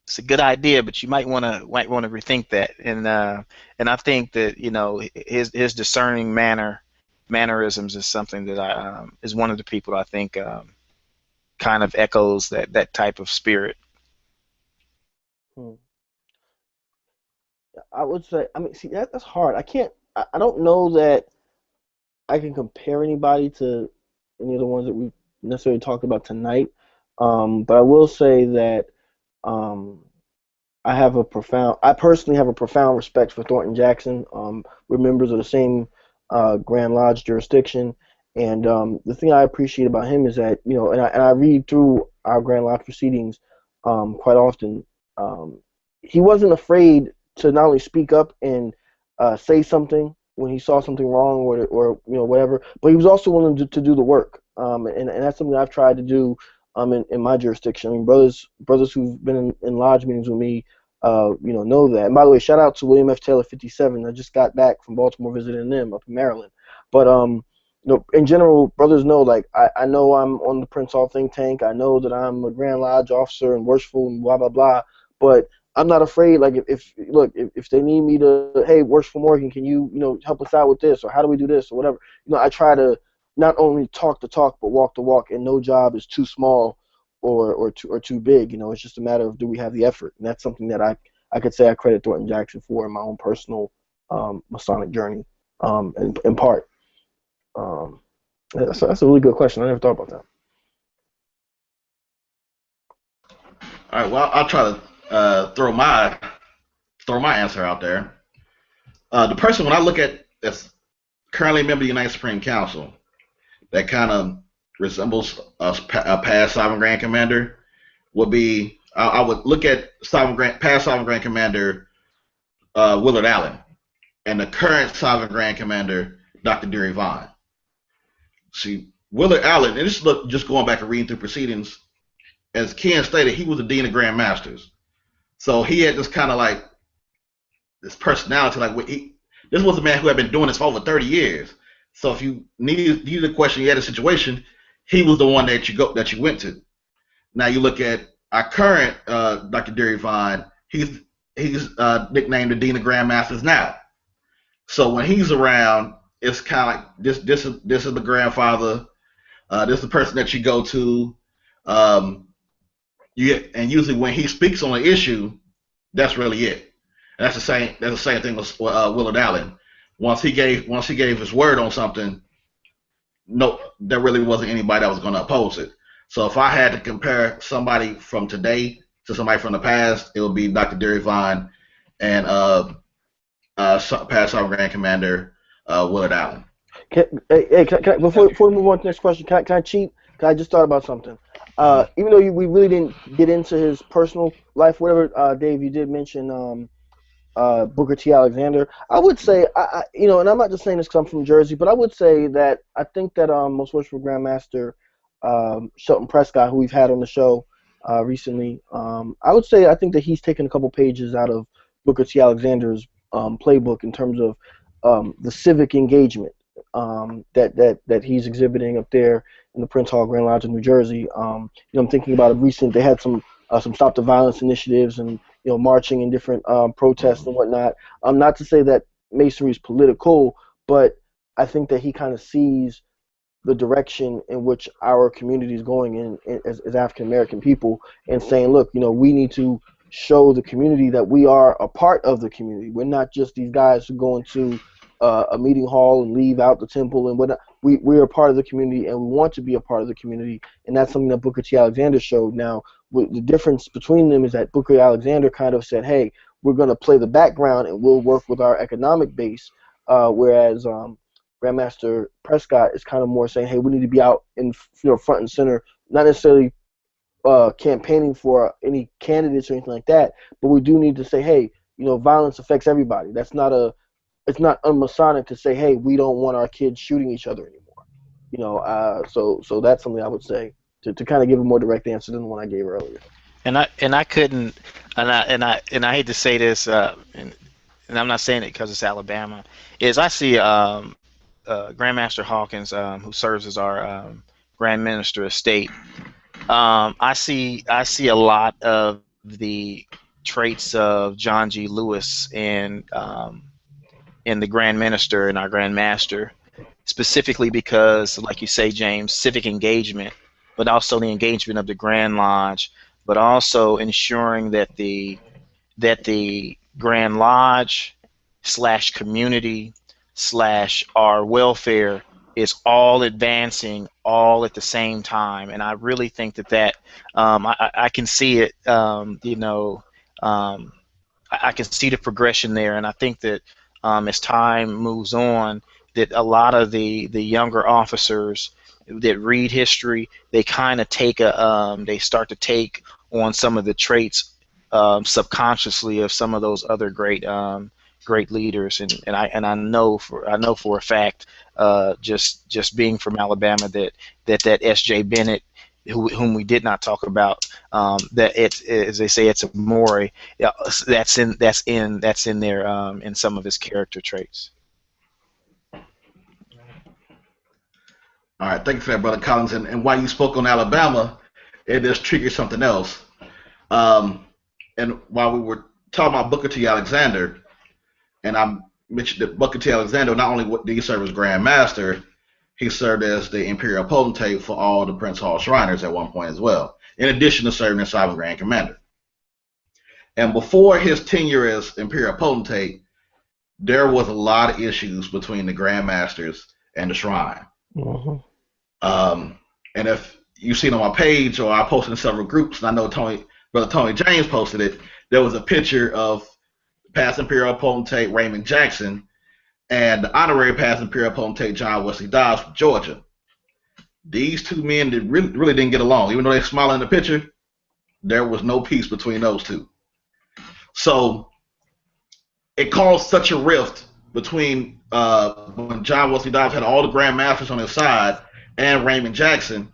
It's a good idea, but you might want to rethink that. And I think that his discerning mannerisms is something that is one of the people I think kind of echoes that type of spirit. Hmm. I would say, I mean, see, that's hard. I don't know that I can compare anybody to any of the ones that we necessarily talked about tonight. But I will say that um, I personally have a profound respect for Thornton Jackson. We're members of the same Grand Lodge jurisdiction, and the thing I appreciate about him is that, and I read through our Grand Lodge proceedings quite often. Um, he wasn't afraid to not only speak up and say something when he saw something wrong or whatever, but he was also willing to do the work. And that's something I've tried to do in my jurisdiction. I mean, brothers who've been in lodge meetings with me know that. And by the way, shout out to William F. Taylor 57. I just got back from Baltimore visiting them up in Maryland. But in general, brothers know, like, I know I'm on the Prince Hall think tank. I know that I'm a Grand Lodge officer and worshipful and blah blah blah. But I'm not afraid. Like, if they need me to, hey, Worshipful Morgan, can you help us out with this, or how do we do this, or whatever. I try to not only talk the talk but walk the walk, and no job is too small or too big. It's just a matter of, do we have the effort, and that's something that I could say I credit Thornton Jackson for in my own personal Masonic journey, in part. That's a really good question. I never thought about that. All right. Well, I'll try to throw my answer out there. The person, when I look at, that's currently a member of the United Supreme Council, that kind of resembles a past Sovereign Grand Commander, would be, I would look at past Sovereign Grand Commander Willard Allen, and the current Sovereign Grand Commander Dr. Deary Vaughn. See, Willard Allen, and this is just going back and reading through proceedings, as Ken stated, he was the Dean of Grand Masters. So he had this kind of like, this personality, like, this was a man who had been doing this for over 30 years. So if you needed a question, you had a situation, he was the one that you went to. Now you look at our current Dr. Deary Vaughn, he's nicknamed the Dean of Grand Masters now. So when he's around, it's kind of like this is the grandfather, this is the person that you go to. And usually when he speaks on an issue, that's really it. And that's the same thing with Willard Allen. Once he gave his word on something, no, there really wasn't anybody that was going to oppose it. So if I had to compare somebody from today to somebody from the past, it would be Dr. Deary Vaughn and past Sergeant Grand Commander Willard Allen. Can I, before we move on to the next question, can I cheat? Because I just thought about something. Even though we really didn't get into his personal life, whatever, Dave, you did mention Booker T. Alexander. I would say, and I'm not just saying this because I'm from Jersey, but I would say that I think that Most Worshipful Grandmaster Shelton Prescott, who we've had on the show recently, I would say I think that he's taken a couple pages out of Booker T. Alexander's playbook in terms of the civic engagement that he's exhibiting up there in the Prince Hall Grand Lodge of New Jersey. I'm thinking about they had some Stop the Violence initiatives and marching in different protests and whatnot. Not to say that Masonry is political, but I think that he kind of sees the direction in which our community is going in as African American people, and saying, look, we need to show the community that we are a part of the community. We're not just these guys who go into a meeting hall and leave out the temple and whatnot. We're a part of the community, and we want to be a part of the community, and that's something that Booker T. Alexander showed. Now, the difference between them is that Booker T. Alexander kind of said, hey, we're going to play the background and we'll work with our economic base, whereas Grandmaster Prescott is kind of more saying, hey, we need to be out in front and center, not necessarily campaigning for any candidates or anything like that, but we do need to say, hey, violence affects everybody. It's not unmasonic to say, hey, we don't want our kids shooting each other anymore. So that's something I would say to kind of give a more direct answer than the one I gave earlier. And I couldn't, and I hate to say this, and I'm not saying it because it's Alabama, is I see Grandmaster Hawkins, who serves as our Grand Minister of State. I see a lot of the traits of John G. Lewis in the Grand Minister and our Grand Master, specifically because, like you say, James, civic engagement. but also the engagement of the Grand Lodge, but also ensuring that the Grand Lodge slash community slash our welfare is all advancing all at the same time. And I really think that I can see it, I can see the progression there. And I think that as time moves on, that a lot of the younger officers that read history, they kind of they start to take on some of the traits subconsciously of some of those other great leaders, and I know for a fact, just being from Alabama, that S.J. Bennett, whom we did not talk about, that it, as they say, it's a Maury, that's in there in some of his character traits. All right, thank you for that, Brother Collins. And while you spoke on Alabama, it just triggered something else. And while we were talking about Booker T. Alexander, and I mentioned that Booker T. Alexander, not only did he serve as Grand Master, he served as the Imperial Potentate for all the Prince Hall Shriners at one point as well, in addition to serving as Sovereign Grand Commander. And before his tenure as Imperial Potentate, there was a lot of issues between the Grand Masters and the Shrine. Mm-hmm. And if you've seen on my page, or I posted in several groups, and I know Brother Tony James posted it, there was a picture of past Imperial Potentate Raymond Jackson and the honorary past Imperial Potentate John Wesley Dobbs from Georgia. These two men really didn't get along. Even though they smiled in the picture, there was no peace between those two. So it caused such a rift between when John Wesley Dobbs had all the Grand Masters on his side and Raymond Jackson,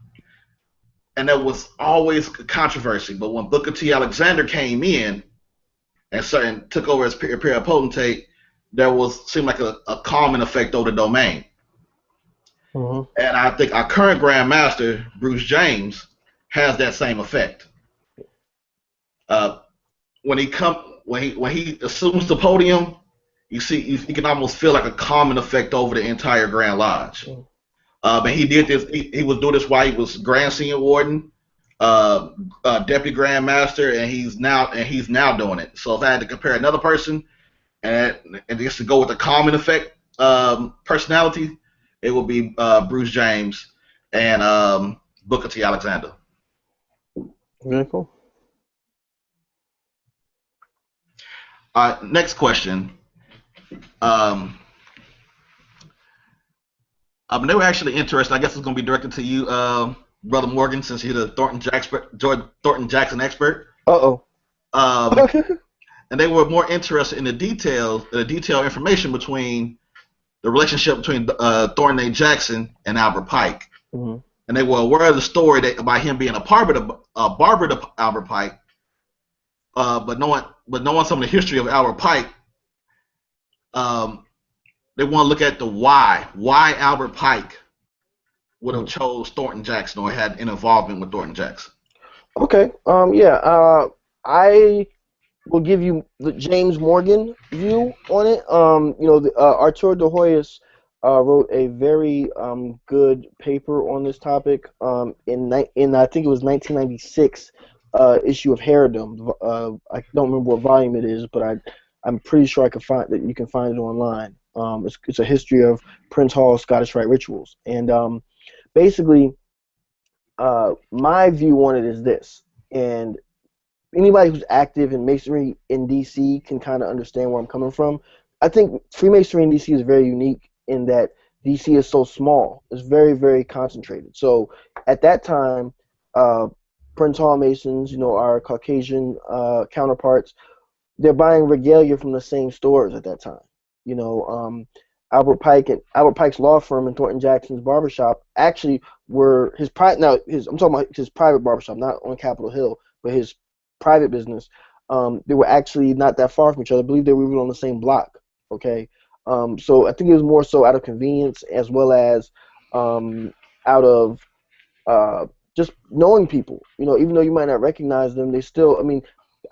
and there was always controversy. But when Booker T. Alexander came in and took over as Imperial Potentate, there seemed like a calming effect over the domain. Mm-hmm. And I think our current Grand Master, Bruce James, has that same effect. When he assumes the podium, you can almost feel like a calming effect over the entire Grand Lodge. Mm-hmm. And he did this. He was doing this while he was Grand Senior Warden, Deputy Grand Master, and he's now doing it. So if I had to compare another person, and just to go with the calming effect personality, it would be Bruce James and Booker T. Alexander. Very cool. Next question. They were actually interested. I guess it's going to be directed to you, Brother Morgan, since you're the Thornton Jackson expert. Uh-oh. And they were more interested in the detailed information between the relationship between Thornton A. Jackson and Albert Pike. Mm-hmm. And they were aware of the story about him being a barber to Albert Pike. But knowing some of the history of Albert Pike, they want to look at the why Albert Pike would have chose Thornton Jackson or had an involvement with Thornton Jackson. Okay. I will give you the James Morgan view on it. Arturo de Hoyos wrote a very good paper on this topic in I think it was 1996 issue of Herodom. I don't remember what volume it is, but I'm pretty sure you can find it online. It's a history of Prince Hall Scottish Rite rituals, and basically, my view on it is this, and anybody who's active in Masonry in D.C. can kind of understand where I'm coming from. I think Freemasonry in D.C. is very unique in that D.C. is so small. It's very, very concentrated. So at that time, Prince Hall Masons, our Caucasian counterparts, they're buying regalia from the same stores at that time. Albert Pike's law firm and Thornton Jackson's barbershop actually were I'm talking about his private barbershop, not on Capitol Hill, but his private business. They were actually not that far from each other. I believe they were even on the same block. Okay, so I think it was more so out of convenience as well as out of just knowing people. Even though you might not recognize them, they still.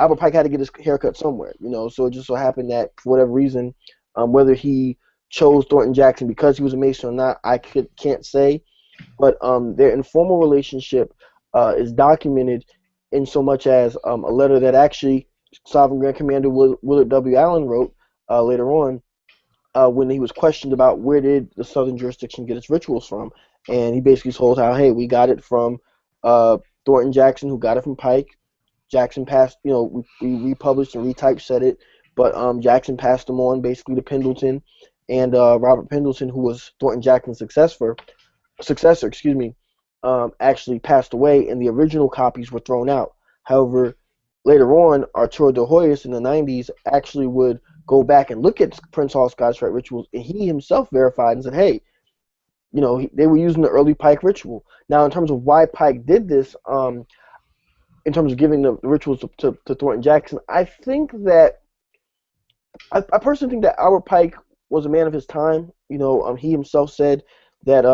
Albert Pike had to get his haircut somewhere. So it just so happened that for whatever reason, whether he chose Thornton Jackson because he was a Mason or not, I can't say. but their informal relationship is documented in so much as a letter that actually Sovereign Grand Commander Willard W. Allen wrote later on when he was questioned about where did the Southern jurisdiction get its rituals from, and he basically told how, hey, we got it from Thornton Jackson, who got it from Pike. Jackson passed, we republished and retypeset it, but Jackson passed them on basically to Pendleton, and Robert Pendleton, who was Thornton Jackson's successor, actually passed away, and the original copies were thrown out. However, later on, Arturo de Hoyos in the 90s actually would go back and look at Prince Hall Scottish Rite rituals, and he himself verified and said, hey, they were using the early Pike ritual. Now, in terms of why Pike did this, in terms of giving the rituals to Thornton Jackson, I think that I personally think that Albert Pike was a man of his time. He himself said that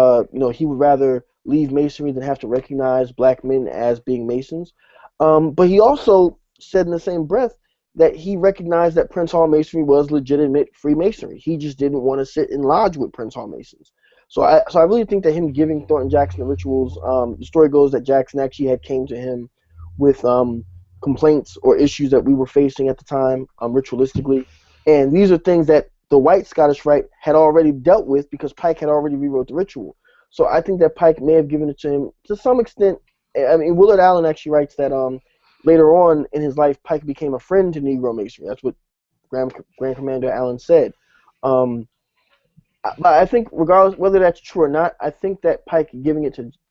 he would rather leave Masonry than have to recognize black men as being Masons. But he also said in the same breath that he recognized that Prince Hall Masonry was legitimate Freemasonry. He just didn't want to sit in lodge with Prince Hall Masons. So I really think that him giving Thornton Jackson the rituals, the story goes that Jackson actually had came to him with complaints or issues that we were facing at the time ritualistically. And these are things that the white Scottish Rite had already dealt with because Pike had already rewrote the ritual. So I think that Pike may have given it to him to some extent. I mean, Willard Allen actually writes that later on in his life, Pike became a friend to Negro Masonry. That's what Grand Commander Allen said. But I think regardless whether that's true or not, I think that Pike giving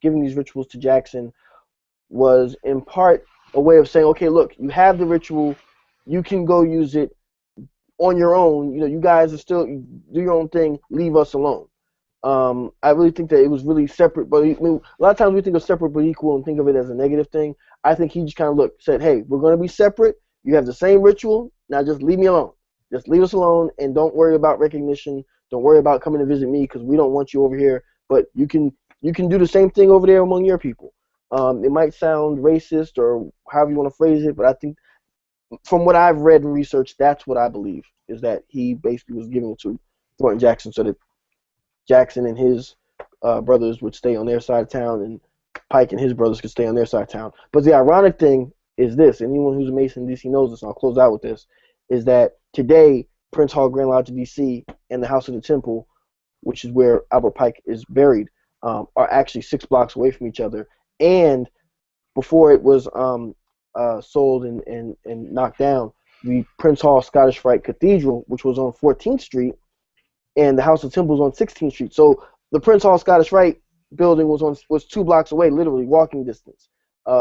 these rituals to Jackson was in part a way of saying, okay, look, you have the ritual, you can go use it on your own. You guys are still do your own thing. Leave us alone. I really think that it was really separate, but a lot of times we think of separate but equal and think of it as a negative thing. I think he just kind of said, hey, we're going to be separate. You have the same ritual. Now just leave me alone. Just leave us alone and don't worry about recognition. Don't worry about coming to visit me because we don't want you over here. But you can do the same thing over there among your people. It might sound racist or however you want to phrase it, but I think from what I've read and researched, that's what I believe, is that he basically was giving it to Thornton Jackson so that Jackson and his brothers would stay on their side of town and Pike and his brothers could stay on their side of town. But the ironic thing is this, anyone who's a Mason in D.C. knows this, and I'll close out with this, is that today Prince Hall Grand Lodge of D.C. and the House of the Temple, which is where Albert Pike is buried, are actually 6 blocks away from each other. And before it was sold and knocked down, the Prince Hall Scottish Rite Cathedral, which was on 14th Street, and the House of Temple was on 16th Street. So the Prince Hall Scottish Rite building was 2 blocks away, literally walking distance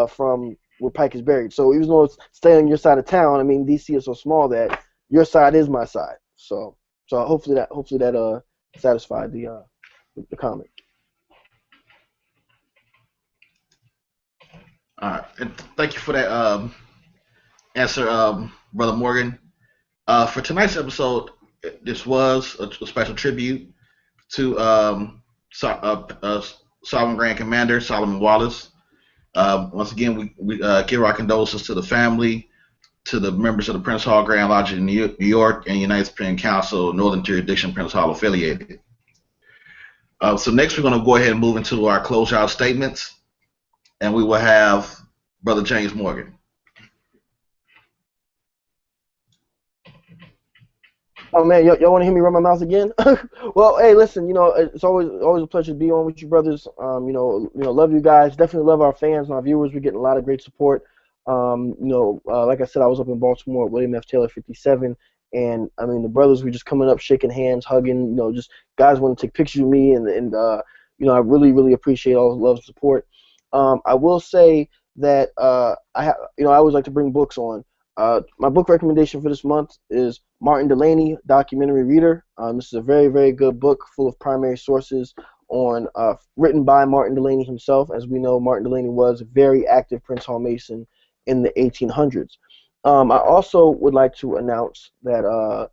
from where Pike is buried. So even though it's stay on your side of town, I mean, D.C. is so small that your side is my side. So hopefully that satisfied the comment. All right, and thank you for that answer, Brother Morgan. For tonight's episode, this was a special tribute to Sovereign Grand Commander Solomon Wallace. Once again, we give our condolences to the family, to the members of the Prince Hall Grand Lodge in New York and United Supreme Council, Northern Jurisdiction, Prince Hall affiliated. So next, we're going to go ahead and move into our closeout statements. And we will have Brother James Morgan. Oh man, y'all want to hear me run my mouth again? Well, hey, listen, it's always a pleasure to be on with you brothers. Love you guys. Definitely love our fans and our viewers. We're getting a lot of great support. Like I said, I was up in Baltimore at William F. Taylor 57, and I mean the brothers were just coming up, shaking hands, hugging. Just guys want to take pictures of me, and I really appreciate all the love and support. I will say that I always like to bring books on. My book recommendation for this month is Martin Delany, Documentary Reader. This is a very, very good book full of primary sources on written by Martin Delany himself. As we know, Martin Delany was a very active Prince Hall Mason in the 1800s. I also would like to announce that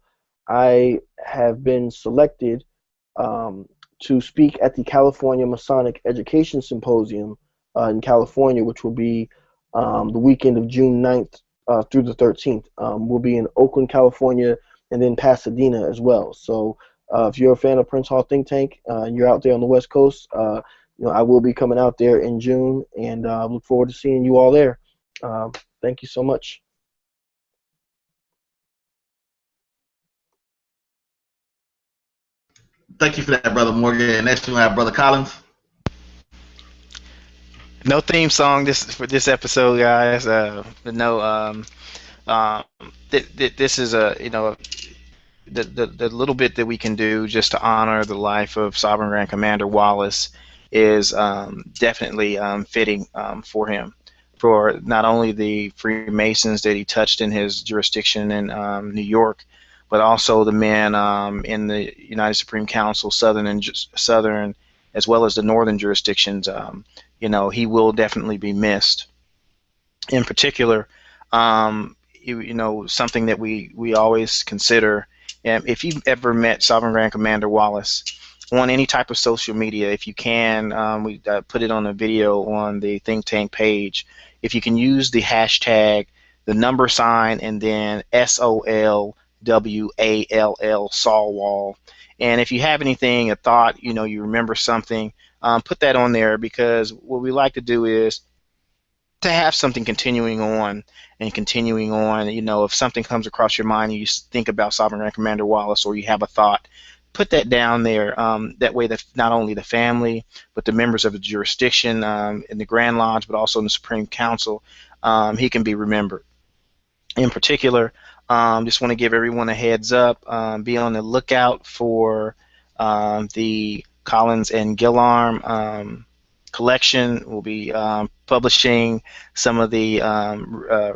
I have been selected to speak at the California Masonic Education Symposium in California, which will be the weekend of June 9th through the 13th. We'll be in Oakland, California, and then Pasadena as well. So if you're a fan of Prince Hall Think Tank and you're out there on the West Coast, I will be coming out there in June, and look forward to seeing you all there. Thank you so much. Thank you for that, Brother Morgan. And next we have Brother Collins. No theme song for this episode, guys. No. This is the little bit that we can do just to honor the life of Sovereign Grand Commander Wallace is definitely fitting for him, for not only the Freemasons that he touched in his jurisdiction in New York, but also the men in the United Supreme Council, Southern, as well as the Northern jurisdictions. He will definitely be missed. In particular, something that we always consider. If you've ever met Sovereign Grand Commander Wallace on any type of social media, if you can, we put it on a video on the think tank page. If you can use the hashtag, the number sign, and then SOLWALL, Solwall. And if you have anything, a thought, you remember something, put that on there, because what we like to do is to have something continuing on. If something comes across your mind and you think about Sovereign Grand Commander Wallace, or you have a thought, put that down there. That way, that not only the family, but the members of the jurisdiction in the Grand Lodge, but also in the Supreme Council, he can be remembered. In particular, just want to give everyone a heads up. Be on the lookout for the Collins and Gillarm collection. We'll be publishing some of the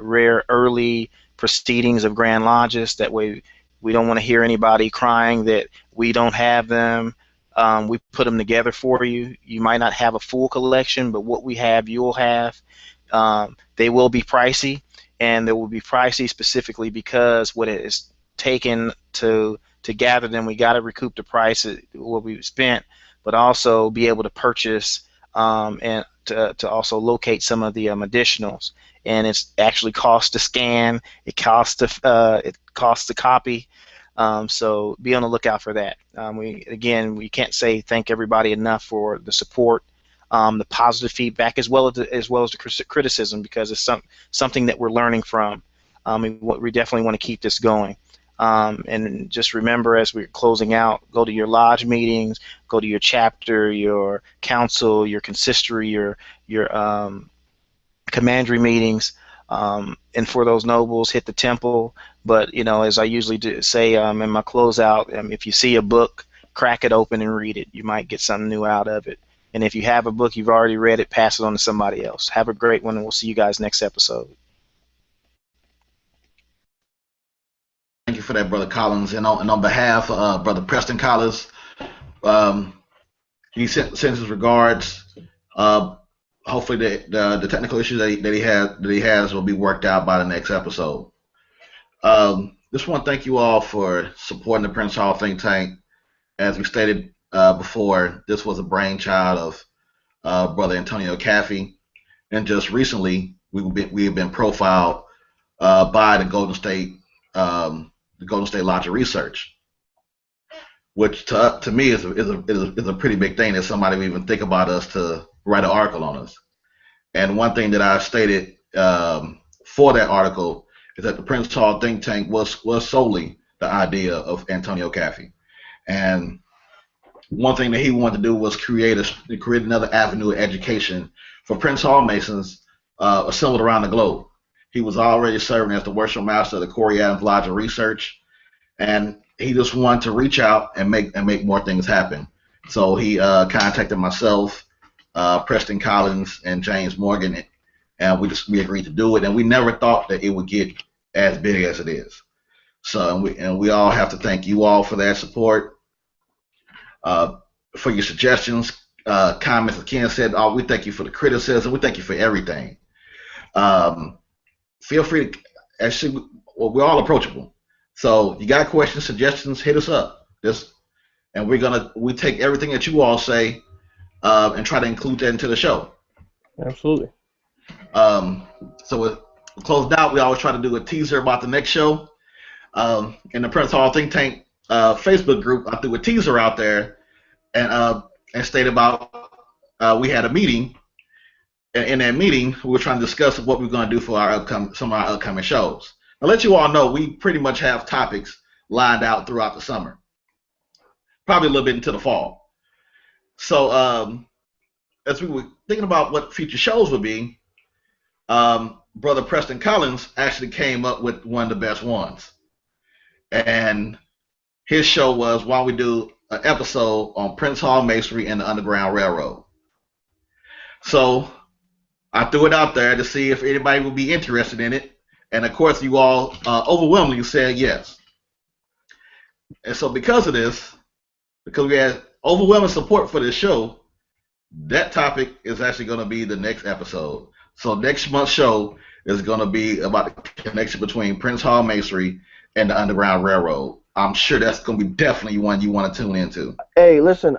rare early proceedings of Grand Lodges. That way we don't want to hear anybody crying that we don't have them. We put them together for you. You might not have a full collection, but what we have, you'll have. They will be pricey, and they will be pricey specifically because what it is taken to gather them, we got to recoup the price of what we spent, but also be able to purchase and to also locate some of the additionals. And it's actually cost to scan. It costs to copy. So be on the lookout for that. We can't say thank everybody enough for the support, the positive feedback, as well as the criticism, because it's something that we're learning from. We definitely want to keep this going. And just remember, as we're closing out, go to your lodge meetings, go to your chapter, your council, your consistory, your commandery meetings, and for those nobles, hit the temple. But as I usually say in my closeout, if you see a book, crack it open and read it. You might get something new out of it. And if you have a book, you've already read it, pass it on to somebody else. Have a great one, and we'll see you guys next episode. Thank you for that, Brother Collins. And on behalf of Brother Preston Collins, he sends his regards. Hopefully the technical issues that he has will be worked out by the next episode. Just want to thank you all for supporting the Prince Hall think tank. As we stated before, this was a brainchild of Brother Antonio Caffey, and just recently we have been profiled by the Golden State Lodge of Research, which to me is a pretty big thing that somebody would even think about us to write an article on us. And one thing that I stated for that article is that the Prince Hall think tank was solely the idea of Antonio Caffey, and one thing that he wanted to do was create another avenue of education for Prince Hall Masons assembled around the globe. He was already serving as the worship master of the Corey Adams Lodge of Research, and he just wanted to reach out and make more things happen. So he contacted myself, Preston Collins, and James Morgan, and we agreed to do it. And we never thought that it would get as big as it is. So we all have to thank you all for that support, for your suggestions, comments. As Ken said, we thank you for the criticism. We thank you for everything. Feel free to, we're all approachable. So you got questions, suggestions, hit us up. And we take everything that you all say and try to include that into the show. Absolutely. So we're closed out. We always try to do a teaser about the next show. In the Prince Hall Think Tank Facebook group, I threw a teaser out there and stated about we had a meeting. And in that meeting, we were trying to discuss what we're going to do for some of our upcoming shows. I'll let you all know we pretty much have topics lined out throughout the summer, probably a little bit into the fall. So as we were thinking about what future shows would be, Brother Preston Collins actually came up with one of the best ones. And his show was, why don't we do an episode on Prince Hall Masonry and the Underground Railroad. So I threw it out there to see if anybody would be interested in it. And of course, you all overwhelmingly said yes. And so because of this, because we had overwhelming support for this show, that topic is actually going to be the next episode. So next month's show is going to be about the connection between Prince Hall Masonry and the Underground Railroad. I'm sure that's going to be definitely one you want to tune into. Hey, listen,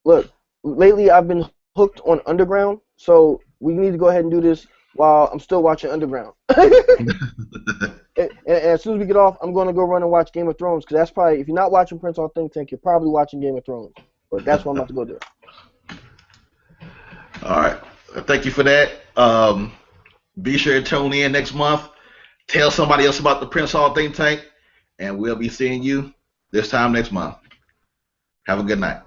look, lately I've been hooked on Underground, so we need to go ahead and do this while I'm still watching Underground. and as soon as we get off, I'm going to go run and watch Game of Thrones, because that's probably, if you're not watching Prince Hall Think Tank, you're probably watching Game of Thrones. But that's what I'm about to go do. All right. Thank you for that. Be sure to tune in next month. Tell somebody else about the Prince Hall Think Tank, and we'll be seeing you this time next month. Have a good night.